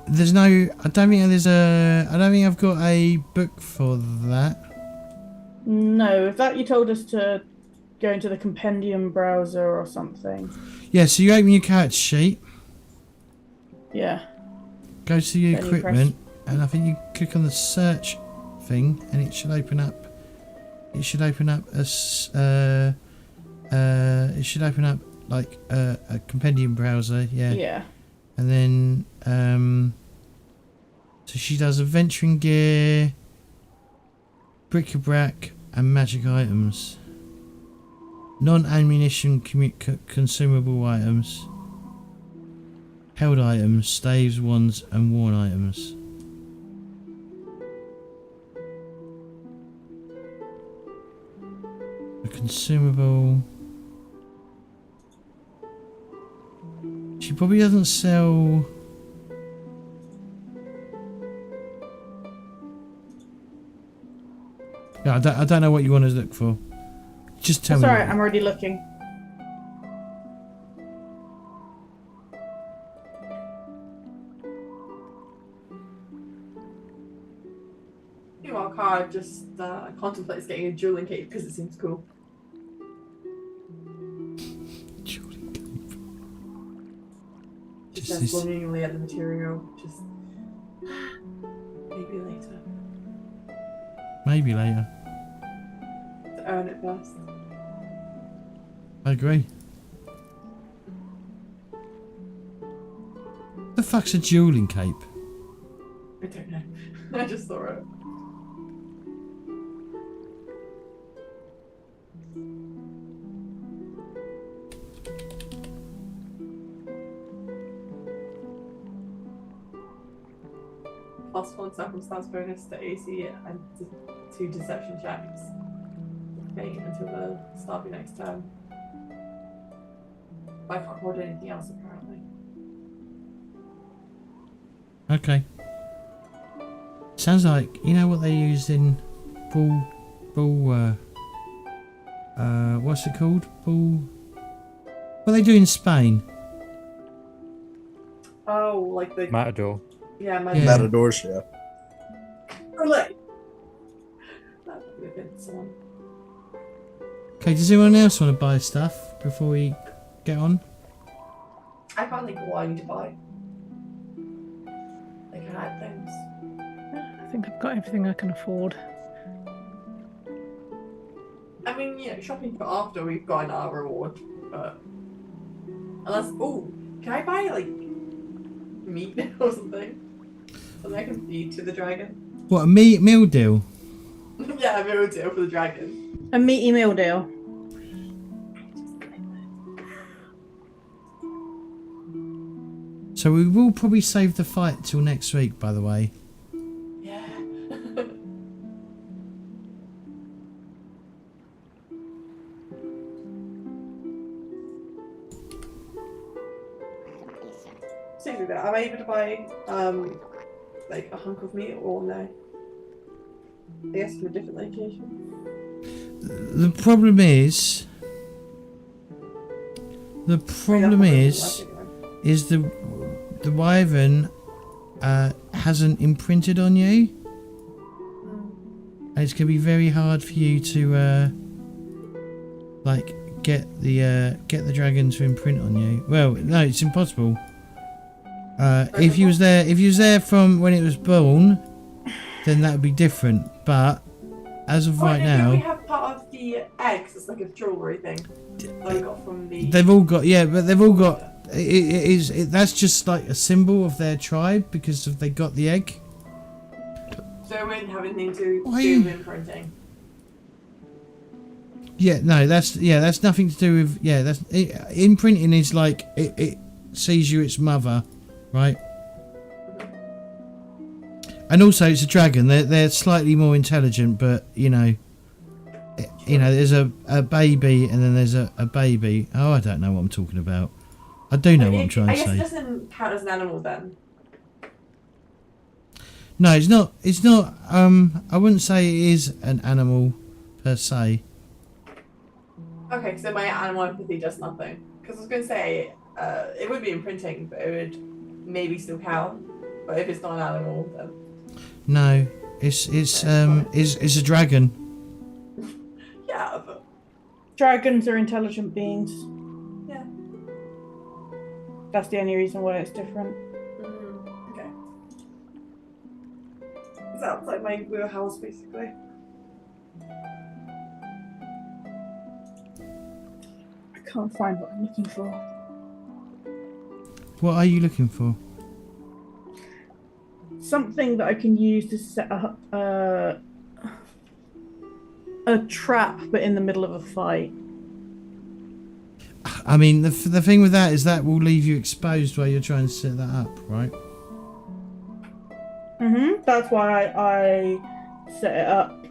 There's no. I don't think there's a. I don't think I've got a book for that. No, if that you told us to go into the compendium browser or something. Yeah, so you open your character sheet, Yeah. go to your Then you equipment, and I think you click on the search thing, and it should open up. It should open up it should open up like a compendium browser. Yeah. Yeah. And then so she does adventuring gear, bric-a-brac, and magic items. Non-ammunition consumable items. Held items, staves, wands, and worn items. A consumable. She probably doesn't sell. Yeah, I don't know what you want to look for. Just tell That's me. alright, I'm already looking. Meanwhile, Cara just contemplates getting a dueling cape because it seems cool. Just This- longingly at the material. Just maybe later. Maybe later. To earn it first. I agree. The fuck's a dueling cape? I don't know. I just saw it. +1 circumstance bonus to AC and to deception checks. Gain until the start of your next turn. I can't hold anything else apparently. Okay. Sounds like, you know what they use in what's it called? What they do in Spain? Oh, like the Matador. yeah, Yeah. Matadors, yeah. Relay. That would have been someone. Okay, does anyone else want to buy stuff before we get on? I can't think of what I need to buy. They can add things. I think I've got everything I can afford. I mean, yeah, shopping for after we've got our reward, but unless can I buy like meat or something? Something I can feed to the dragon? What, a meal deal? Yeah, a meal deal for the dragon. A meaty meal deal. So we will probably save the fight till next week, by the way. Yeah. Saying that, am I able to buy like a hunk of meat or no? I guess from a different location. The problem is the wyvern hasn't imprinted on you, and it's gonna be very hard for you to like get the dragon to imprint on you. Well, no, it's impossible. If you was there from when it was born, then that would be different. But as of right now, we have part of the eggs. It's like a jewellery thing that we got from the. they've all got but they've all got. That's just like a symbol of their tribe because they got the egg. So we wouldn't have anything to do with imprinting. Yeah, no, that's nothing to do with that's imprinting is like it sees you its mother, right? And also it's a dragon. They're slightly more intelligent, but there's a baby and then there's a baby. Oh, I don't know what I'm talking about. I do know what I'm trying to say. I guess it doesn't count as an animal then. No, it's not. It's not. I wouldn't say it is an animal per se. Okay, so my animal empathy does nothing. Because I was going to say, it would be imprinting, but it would maybe still count. But if it's not an animal, then... No, it's a dragon. Yeah, but... Dragons are intelligent beings. Yeah. That's the only reason why it's different. Okay. It's outside my wheelhouse, basically. I can't find what I'm looking for. What are you looking for? Something that I can use to set up a trap, but in the middle of a fight. I mean, the thing with that is that will leave you exposed while you're trying to set that up, right? That's why I set it up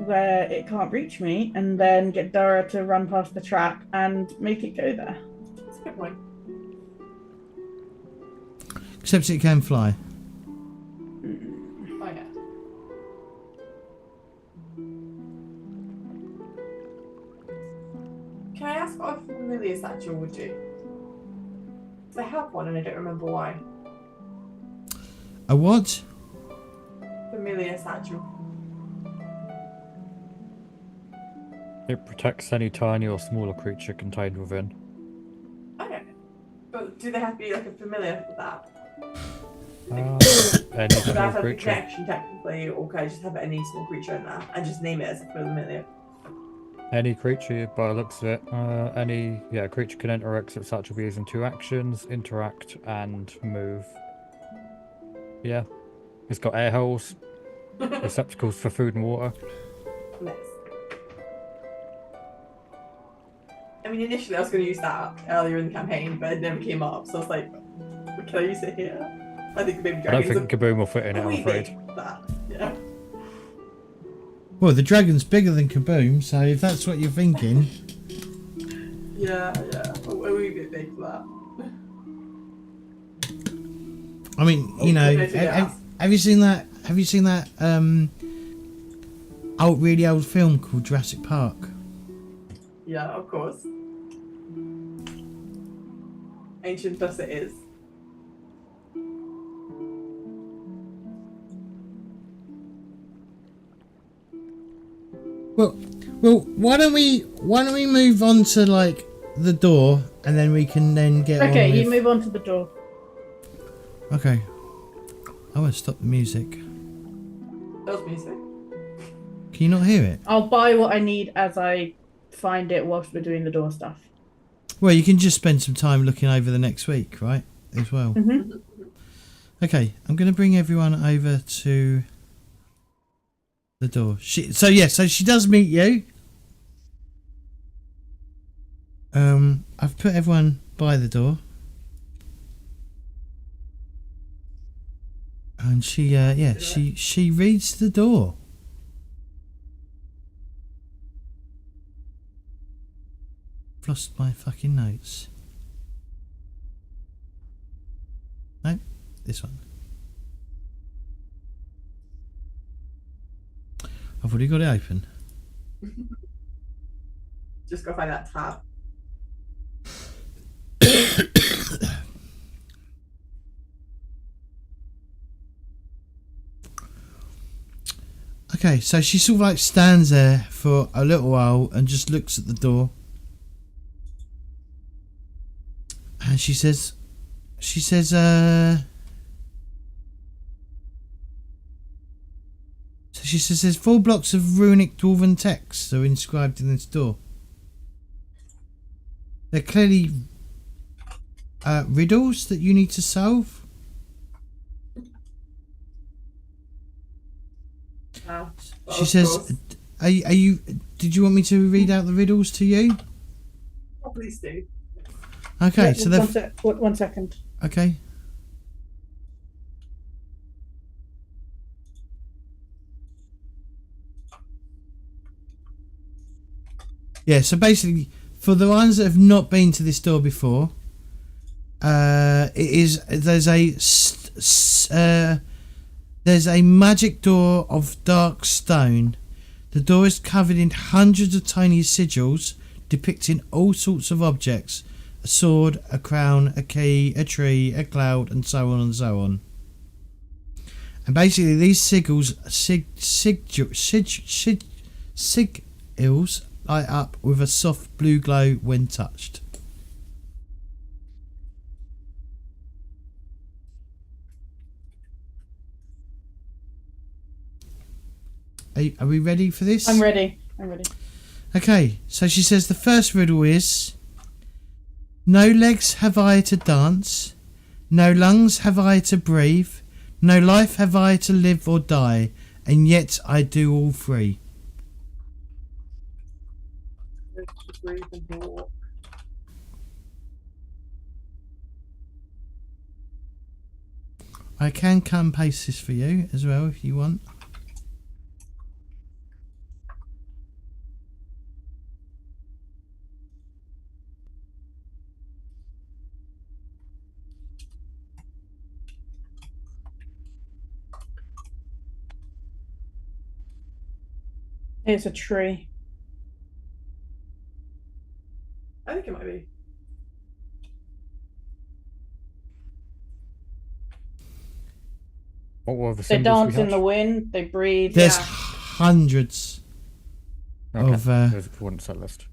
where it can't reach me, and then get Dara to run past the trap and make it go there. That's a good point. Except it can fly. Oh, yeah. Can I ask what a familiar satchel would do? Because I have one and I don't remember why. A what? Familiar satchel. It protects any tiny or smaller creature contained within. Okay. But do they have to be like a familiar for that? Any Do I small have to have a creature. connection technically, or can I just have any small creature in there and just name it as a familiar? Any creature, by the looks of it, any creature can enter or exit such will be using 2 actions: interact and move. Yeah, it's got air holes, receptacles for food and water. Nice. I mean, initially I was going to use that earlier in the campaign, but it never came up, so I was like, can I use it here? I think maybe I don't dragons think Kaboom will fit in it, I'm are afraid. big, that, yeah. Well, the dragon's bigger than Kaboom, so if that's what you're thinking. Yeah. A wee bit big for that. I mean, you know, have you seen that? Have you seen that really old film called Jurassic Park? Yeah, of course. Ancient thus it is. Well, why don't we move on to like the door, and then we can then get on Okay, with... you move on to the door. Okay. I want to stop the music. That was music. Can you not hear it? I'll buy what I need as I find it whilst we're doing the door stuff. Well, you can just spend some time looking over the next week, right? As well. Mm-hmm. Okay, I'm going to bring everyone over to the door. So she does meet you. I've put everyone by the door. And she reads the door. I've lost my fucking notes. No, this one. I've already got it open. Just go find that tab. Okay, so she sort of like stands there for a little while and just looks at the door. And she says, there's 4 blocks of runic dwarven text are inscribed in this door. They're clearly riddles that you need to solve. Wow. She says, are you, did you want me to read out the riddles to you? Oh, please do. Okay, Yeah, so they're... one second. Okay. Yeah, so basically, for the ones that have not been to this door before, there's a There's a magic door of dark stone. The door is covered in hundreds of tiny sigils depicting all sorts of objects. A sword, a crown, a key, a tree, a cloud, and so on and so on. And basically these sigils light up with a soft blue glow when touched. Are we ready for this? I'm ready. Okay, so she says the first riddle is: no legs have I to dance, no lungs have I to breathe, no life have I to live or die, and yet I do all three. I can cut and paste this for you as well if you want. It's a tree. I think it might be. What were the They symbols dance we in had? the wind. They breathe. There's hundreds Okay, of there's one set list.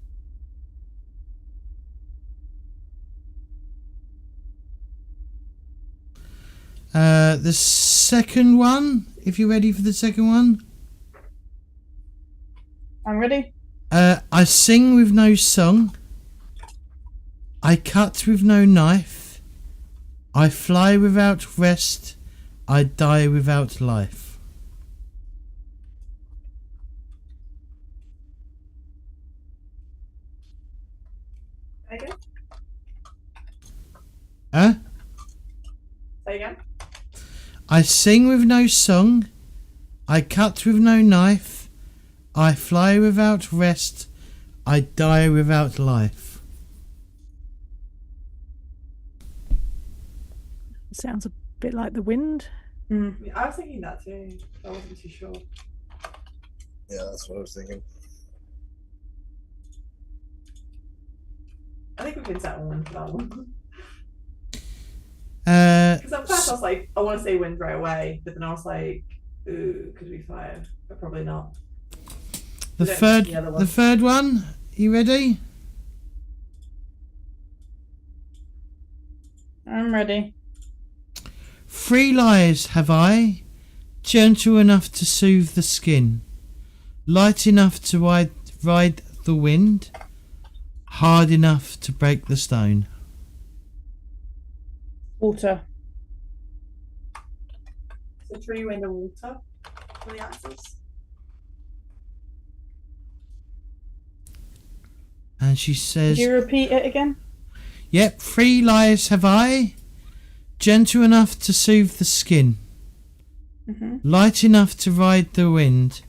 the second one, if you're ready for the second one. I'm ready. I sing with no song. I cut with no knife. I fly without rest. I die without life. Again? Huh? Say again? I sing with no song. I cut with no knife. I fly without rest. I die without life. Sounds a bit like the wind. Mm. Yeah, I was thinking that too. I wasn't too sure. Yeah, that's what I was thinking. I think we can settle one for that one. Uh, Because at first I was like, I want to say wind right away, but then I was like, ooh, could be fire, but probably not. the We don't third, need the other one. the third one. You ready? I'm ready. 3 lives have I, gentle enough to soothe the skin, light enough to ride the wind, hard enough to break the stone. Water. So tree, wind, and water for the answers. And she says, Could you repeat it again? yep, 3 lives have I, gentle enough to soothe the skin, light enough to ride the wind,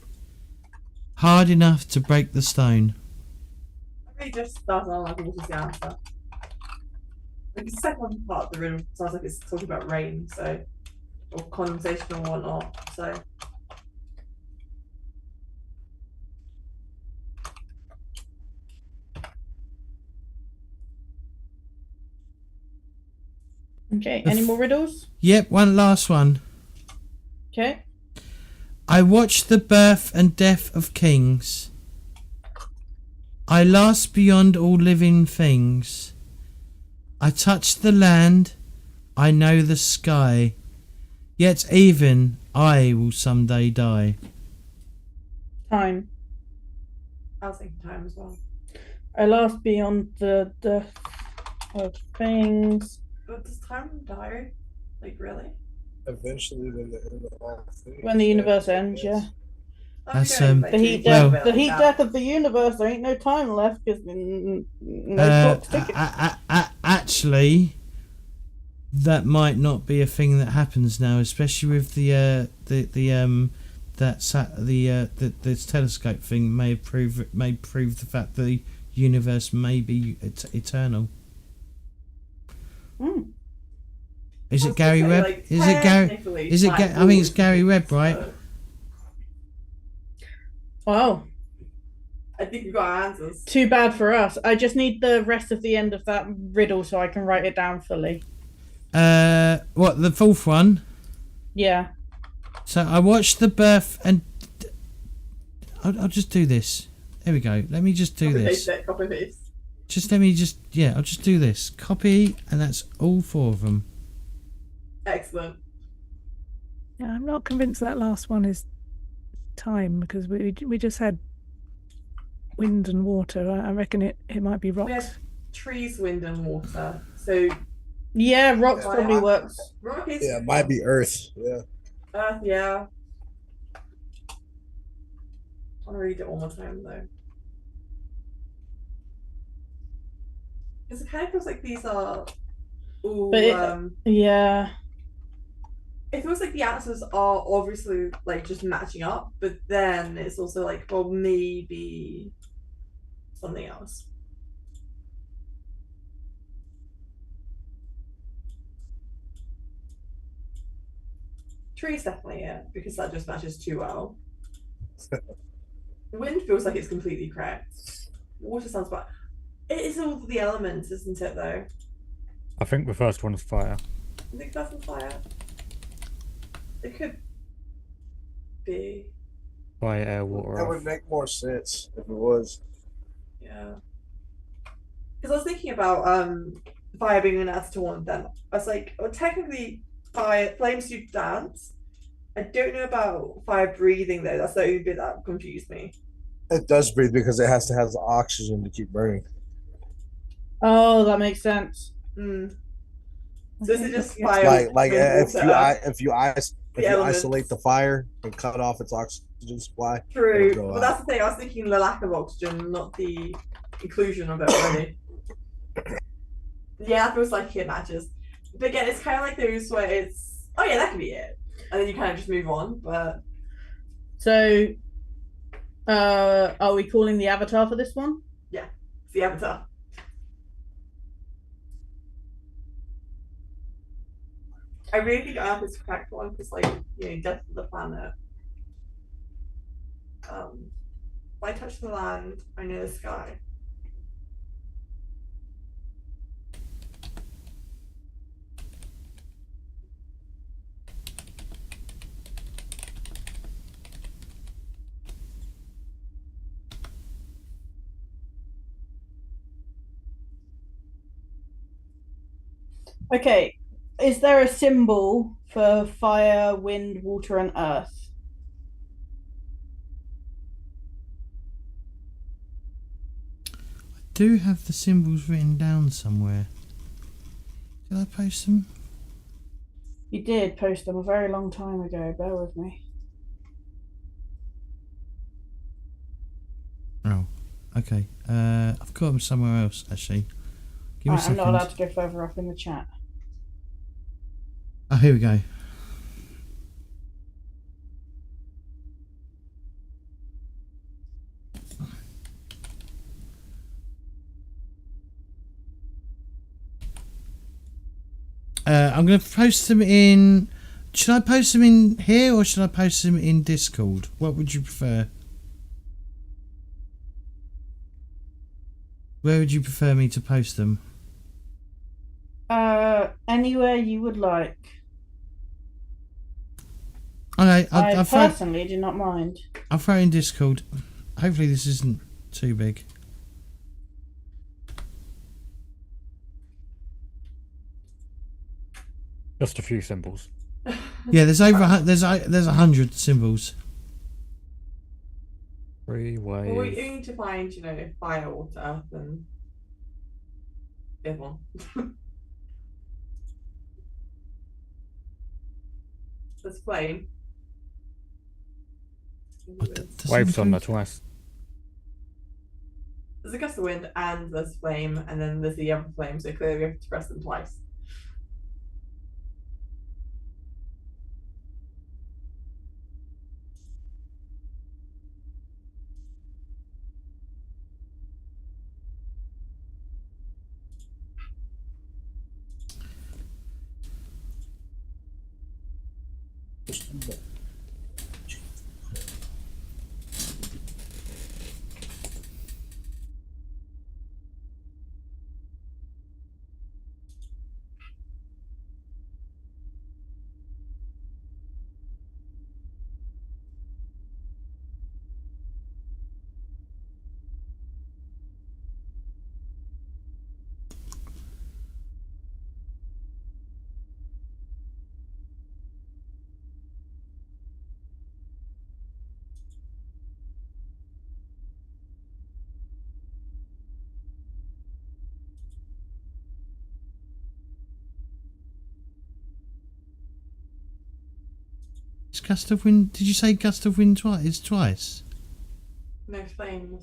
hard enough to break the stone. I really just started on like what is the answer. Like the second part of the riddle sounds like it's talking about rain, so or condensation or whatnot. So Okay. Any more riddles? Yep, one last one. Okay. I watch the birth and death of kings. I last beyond all living things. I touch the land, I know the sky, yet even I will someday die. Time. I was thinking time as well. I last beyond the death of things. But does time die? Like really? Eventually, when the end of all things, When the universe ends, yeah. That's, The heat Well- death. The heat death of the universe. There ain't no time left because no clock's ticking. Actually, that might not be a thing that happens now, especially with the telescope thing may prove the fact that the universe may be eternal. Is I it was gonna Gary say, Webb? like, Is it Gary? technically, Is it? Black I think it's Bull Gary is Webb, right? so Oh, I think we've got answers. too bad for us. I just need the rest of the end of that riddle so I can write it down fully. What, the fourth one? Yeah. So I watched the birth and I'll just do this. There we go. Let me just do this. Copy paste. Just let me just, yeah, I'll just do this. Copy, and that's all 4 of them. Excellent. Yeah, I'm not convinced that last one is time because we just had wind and water. I reckon it might be We had rocks. trees, wind, and water. So Yeah, rocks Fire. probably works. rock is Yeah, it might be Earth. Yeah. Earth, yeah. I want to read it one more time though. Because it kind of feels like these are all But yeah. it feels like the answers are obviously like just matching up, but then it's also like, well, maybe something else. Trees definitely, yeah, because that just matches too well. The wind feels like it's completely correct. Water sounds bad. It is all the elements, isn't it, though? I think the first one is fire. I think that's on fire. It could be. Fire, air, water, That would earth. make more sense if it was. Yeah. Because I was thinking about fire being an answer to one of them. I was like, well, technically, flames do dance. I don't know about fire breathing though. That's the only bit that confused me. It does breathe because it has to have the oxygen to keep burning. Oh, that makes sense. Mm. So is it just Yeah. fire? Like wind, water, if you elements. isolate the fire and cut off its oxygen supply, True, it'll go but out. that's the thing. I was thinking the lack of oxygen, not the inclusion of it already. Yeah, that feels like it matches. But again, it's kind of like those where it's, oh yeah, that could be it, and then you kind of just move on. But So, are we calling the avatar for this one? yeah, it's the avatar. I really think Earth is the correct one because, like, you know, death of the planet. If I touch the land, I know the sky. Okay. Is there a symbol for fire, wind, water, and earth? Do have the symbols written down somewhere. Did I post them? You did post them a very long time ago. Bear with me. Oh, okay. I've got them somewhere else actually. Give me a Right, I'm second. not allowed to go further up in the chat. Oh, here we go. I'm going to post them in. Should I post them in here or should I post them in Discord? What would you prefer? Where would you prefer me to post them? Anywhere you would like. Okay, I I'll throw personally do not mind. it in Discord. Hopefully this isn't too big. Just a few symbols. Yeah, there's there's 100 symbols. 3 ways. Well, we need to find, you know, fire, water, earth, and the other one. There's flame. Waves on there twice. There's a gust of wind and there's flame, and then there's the other flame, so clearly we have to press them twice. It's gust of wind. Did you say gust of wind twice? It's twice. No flames.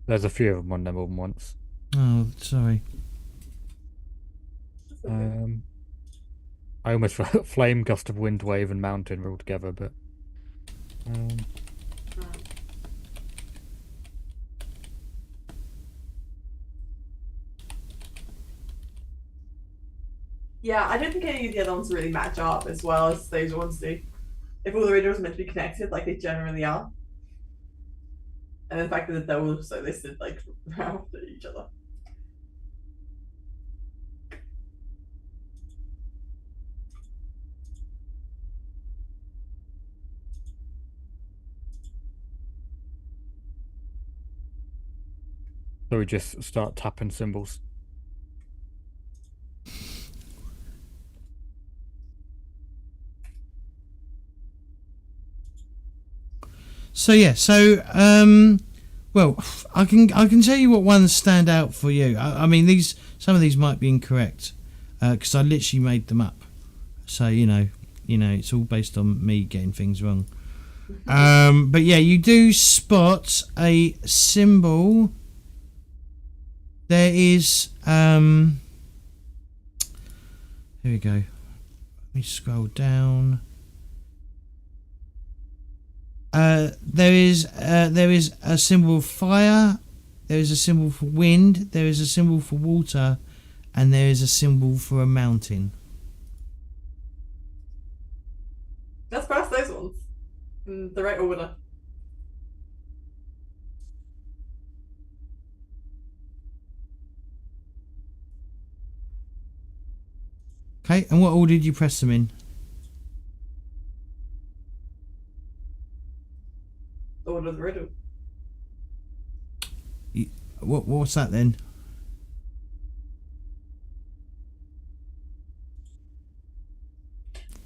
There's a few of them on there more than once. Oh, sorry. I almost flame, gust of wind, wave, and mountain were all together, but. Yeah, I don't think any of the other ones really match up as well as those ones do. If all the radios are meant to be connected, like they generally are. And the fact that they're also listed like after each other. So we just start tapping symbols. So yeah, well, I can tell you what ones stand out for you. I mean, some of these might be incorrect because I literally made them up. So you know, it's all based on me getting things wrong. But yeah, you do spot a symbol. There is here we go. Let me scroll down. There is a symbol of fire, there is a symbol for wind, there is a symbol for water, and there is a symbol for a mountain. Let's pass those ones in the right order. Okay, and what order did you press them in? Order of the riddle. What's that then?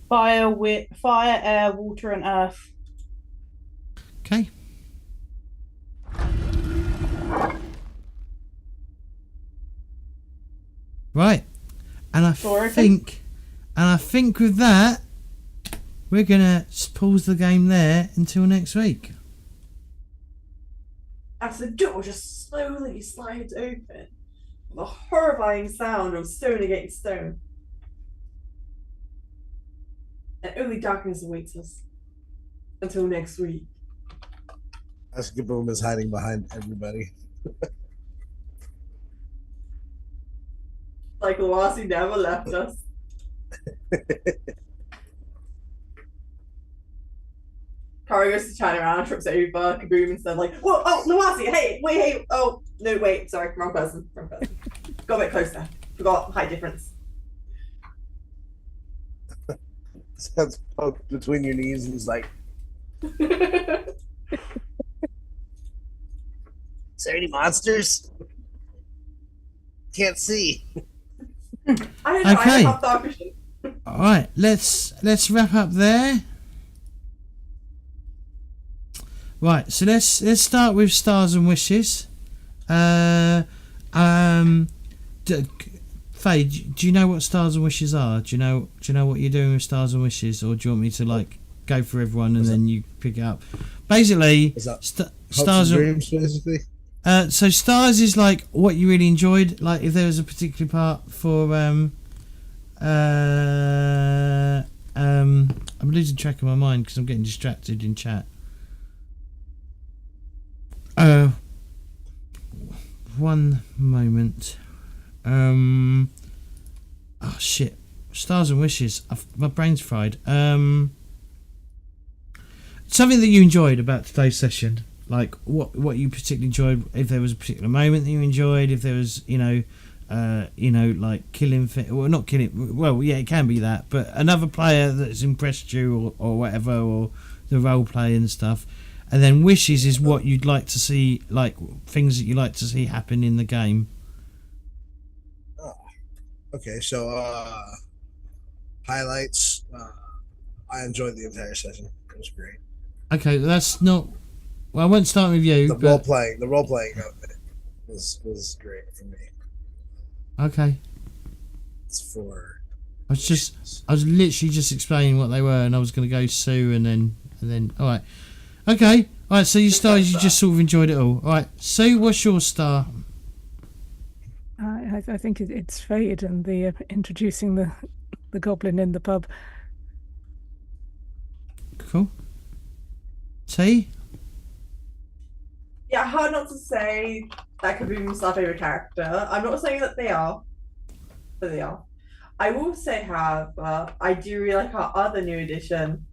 Fire, air, water, and earth. Okay. Right, and I think with that we're gonna pause the game there until next week. As the door just slowly slides open, with a horrifying sound of stone against stone. And only darkness awaits us. Until next week. As Gaboom is hiding behind everybody. Like Lassie never left us. Kara goes to turn around, trips over, Kaboom instead, like, whoa, oh, Lawasi, hey, oh, no, wait, sorry, wrong person. Got a bit closer. Forgot height difference. Sounds poked between your knees and he's like, is there any monsters? Can't see. I don't know, Okay. I have dark vision. Alright, let's wrap up there. Right, so let's start with stars and wishes. Faye, do you know what stars and wishes are? Do you know what you're doing with stars and wishes, or do you want me to like go for everyone and then you pick it up? Basically, stars and dreams, basically. So stars is like what you really enjoyed. Like if there was a particular part for I'm losing track of my mind because I'm getting distracted in chat. One moment. Oh shit! Stars and wishes. My brain's fried. something that you enjoyed about today's session. Like what you particularly enjoyed. If there was a particular moment that you enjoyed. If there was, like killing. Well, not killing. Well, yeah, it can be that. But another player that's impressed you, or whatever, or the role play and stuff. And then wishes is what you'd like to see, like things that you like to see happen in the game. Okay, so highlights. I enjoyed the entire session. It was great. Okay, that's not. Well, I won't start with you. The role playing of it was great for me. Okay. It's for. I was literally just explaining what they were, and I was going to go Sue, and then. All right. Okay. All right. So you started. You just sort of enjoyed it all. All right. Sue, what's your star? I think it's Fade and the introducing the goblin in the pub. Cool. T? Yeah, hard not to say that could be my favorite character. I'm not saying that they are, but they are. I will say, however, I do really like our other new addition.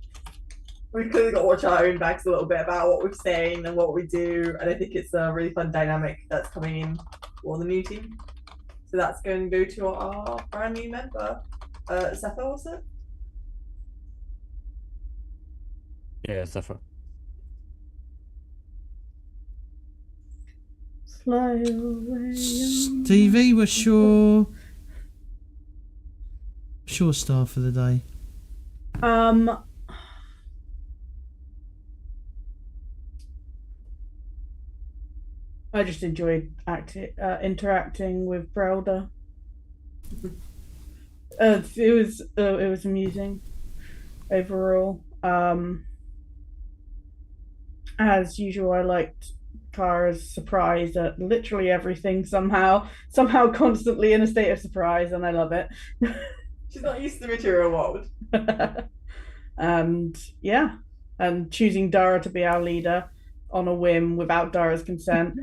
We've clearly got to watch our own backs a little bit about what we're saying and what we do, and I think it's a really fun dynamic that's coming in for the new team. So that's going to go to our brand new member, Zephyr, was it? Yeah, Zephyr. Fly away. Stevie, what's your star for the day? I just enjoyed interacting with Brelda. It was amusing overall. As usual, I liked Kara's surprise at literally everything. Somehow constantly in a state of surprise, and I love it. She's not used to the material world. And choosing Dara to be our leader on a whim without Dara's consent.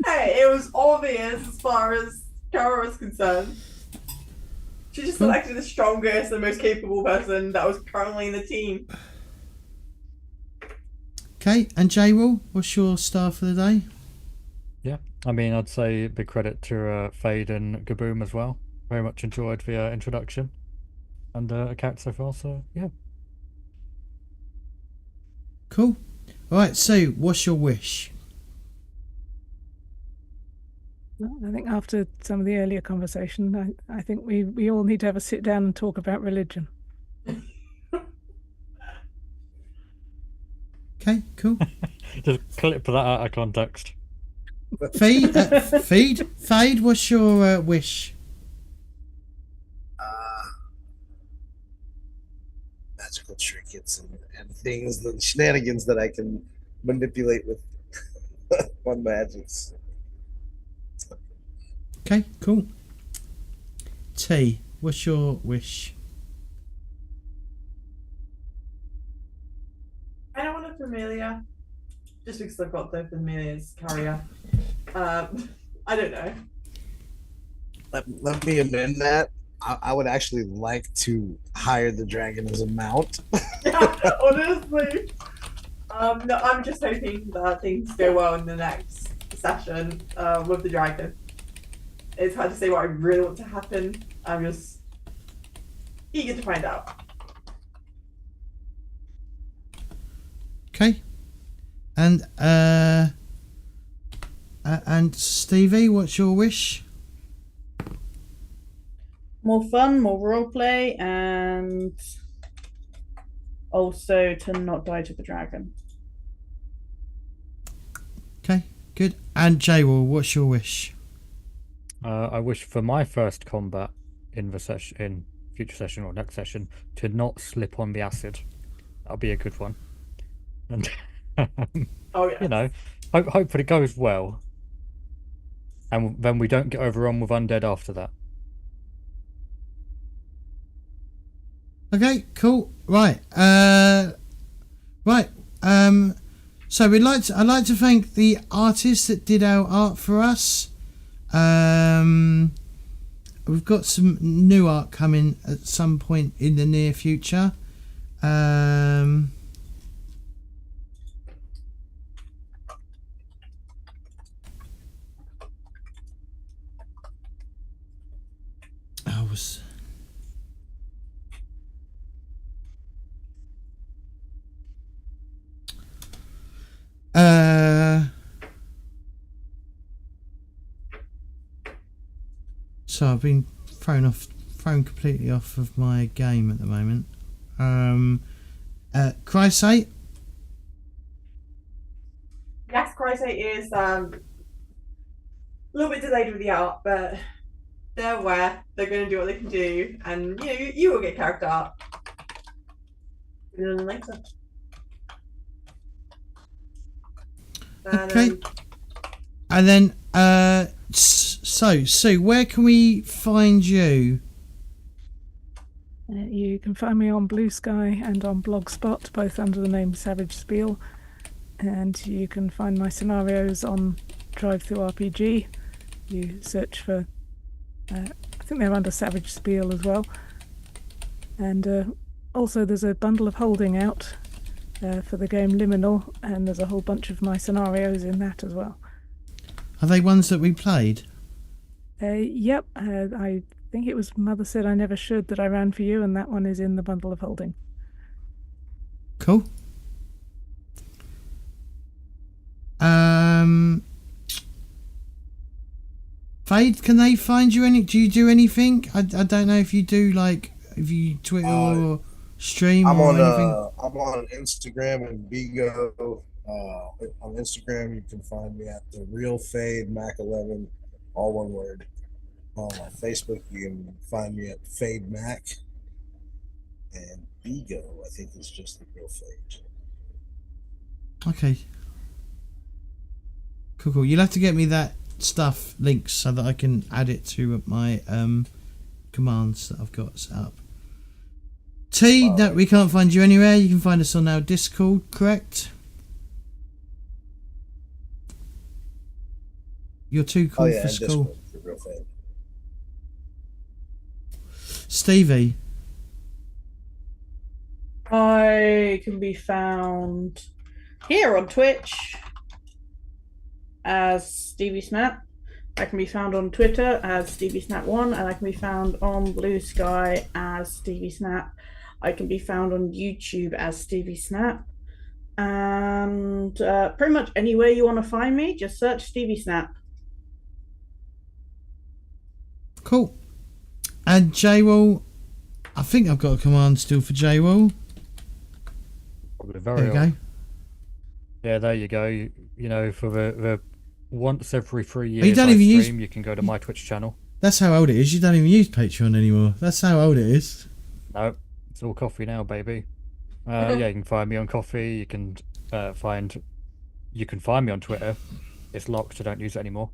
Hey, it was obvious as far as Kara was concerned. She just selected the strongest and most capable person that was currently in the team. Okay, and J-Will, what's your star for the day? Yeah, I mean, I'd say big credit to Fade and Gaboom as well. Very much enjoyed the introduction and a character so far, so yeah. Cool. All right, so what's your wish? I think after some of the earlier conversation, I think we all need to have a sit down and talk about religion. Okay, cool. Just clip that out of context. Fade, what's your wish? Magical trinkets and things, the shenanigans that I can manipulate with one magics. Okay, cool. T, what's your wish? I don't want a familiar, just because I've got the familiar's carrier. I don't know. Let me amend that. I would actually like to hire the dragon as a mount. Yeah, honestly. No, I'm just hoping that things go well in the next session with the dragon. It's hard to say what I really want to happen. I'm just eager to find out. Okay. And Stevie, what's your wish? More fun, more roleplay, and also to not die to the dragon. Okay, good. And J-Will, what's your wish? I wish for my first combat in future session or next session to not slip on the acid. That'll be a good one. And Oh yeah. you know, hopefully it goes well, and then we don't get overrun with undead after that. Okay, cool. Right. So I'd like to thank the artists that did our art for us. We've got some new art coming at some point in the near future. rules. So I've been thrown completely off of my game at the moment. Crysate? Yes, Crysate is a little bit delayed with the art, but they're aware they're going to do what they can do, and you will get character art sooner than later. Okay. And then, so Sue, where can we find you? You can find me on Blue Sky and on Blogspot, both under the name Savage Spiel. And you can find my scenarios on DriveThruRPG. You search for, I think they're under Savage Spiel as well. And also there's a bundle of holding out for the game Liminal, and there's a whole bunch of my scenarios in that as well. Are they ones that we played? Yep, I think it was Mother Said I Never Should that I ran for you, and that one is in the bundle of holding. Cool. Fade, can they find you do you do anything? I don't know if you do, like, if you Twitter or stream I'm or on anything. I'm on Instagram and Bigo. On Instagram, you can find me at the Real Fade Mac 11, all one word. On Facebook, you can find me at Fade Mac, and Bigo, I think, is just the Real Fade. Okay. Cool. You'll have to get me that stuff links so that I can add it to my commands that I've got set up. No, we can't find you anywhere. You can find us on our Discord, correct? You're too cool for school. Real Fade. Stevie. I can be found here on Twitch as Stevie Snap. I can be found on Twitter as Stevie Snap1, and I can be found on Blue Sky as Stevie Snap. I can be found on YouTube as Stevie Snap. And pretty much anywhere you want to find me, just search Stevie Snap. Cool. And J-Wall, I think I've got a command still for J-Wall. Probably There you go. Yeah, there you go. You know, for the once every 3 years you don't live even stream, you can go to my Twitch channel. That's how old it is. You don't even use Patreon anymore. That's how old it is. No, it's all coffee now, baby. Yeah, you can find me on coffee. You can find me on Twitter. It's locked, so don't use it anymore.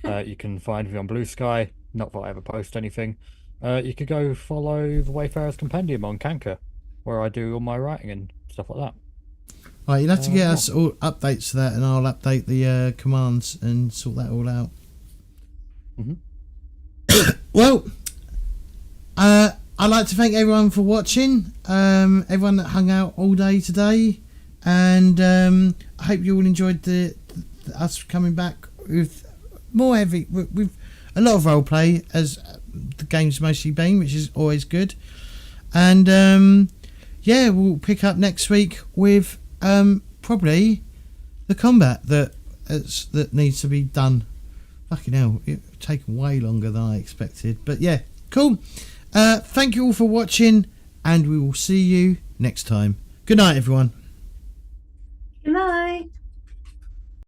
You can find me on Blue Sky. Not that I ever post anything. You could go follow the Wayfarer's Compendium on Kanker, where I do all my writing and stuff like that. Right, you'll have to get us all updates to that, and I'll update the commands and sort that all out. Well, I'd like to thank everyone for watching. Everyone that hung out all day today, and I hope you all enjoyed us coming back with more heavy, with a lot of roleplay, as the game's mostly been, which is always good. And yeah, we'll pick up next week with probably the combat that needs to be done. Fucking hell, it's taken way longer than I expected. But yeah, cool. Thank you all for watching, and we will see you next time. Good night, everyone.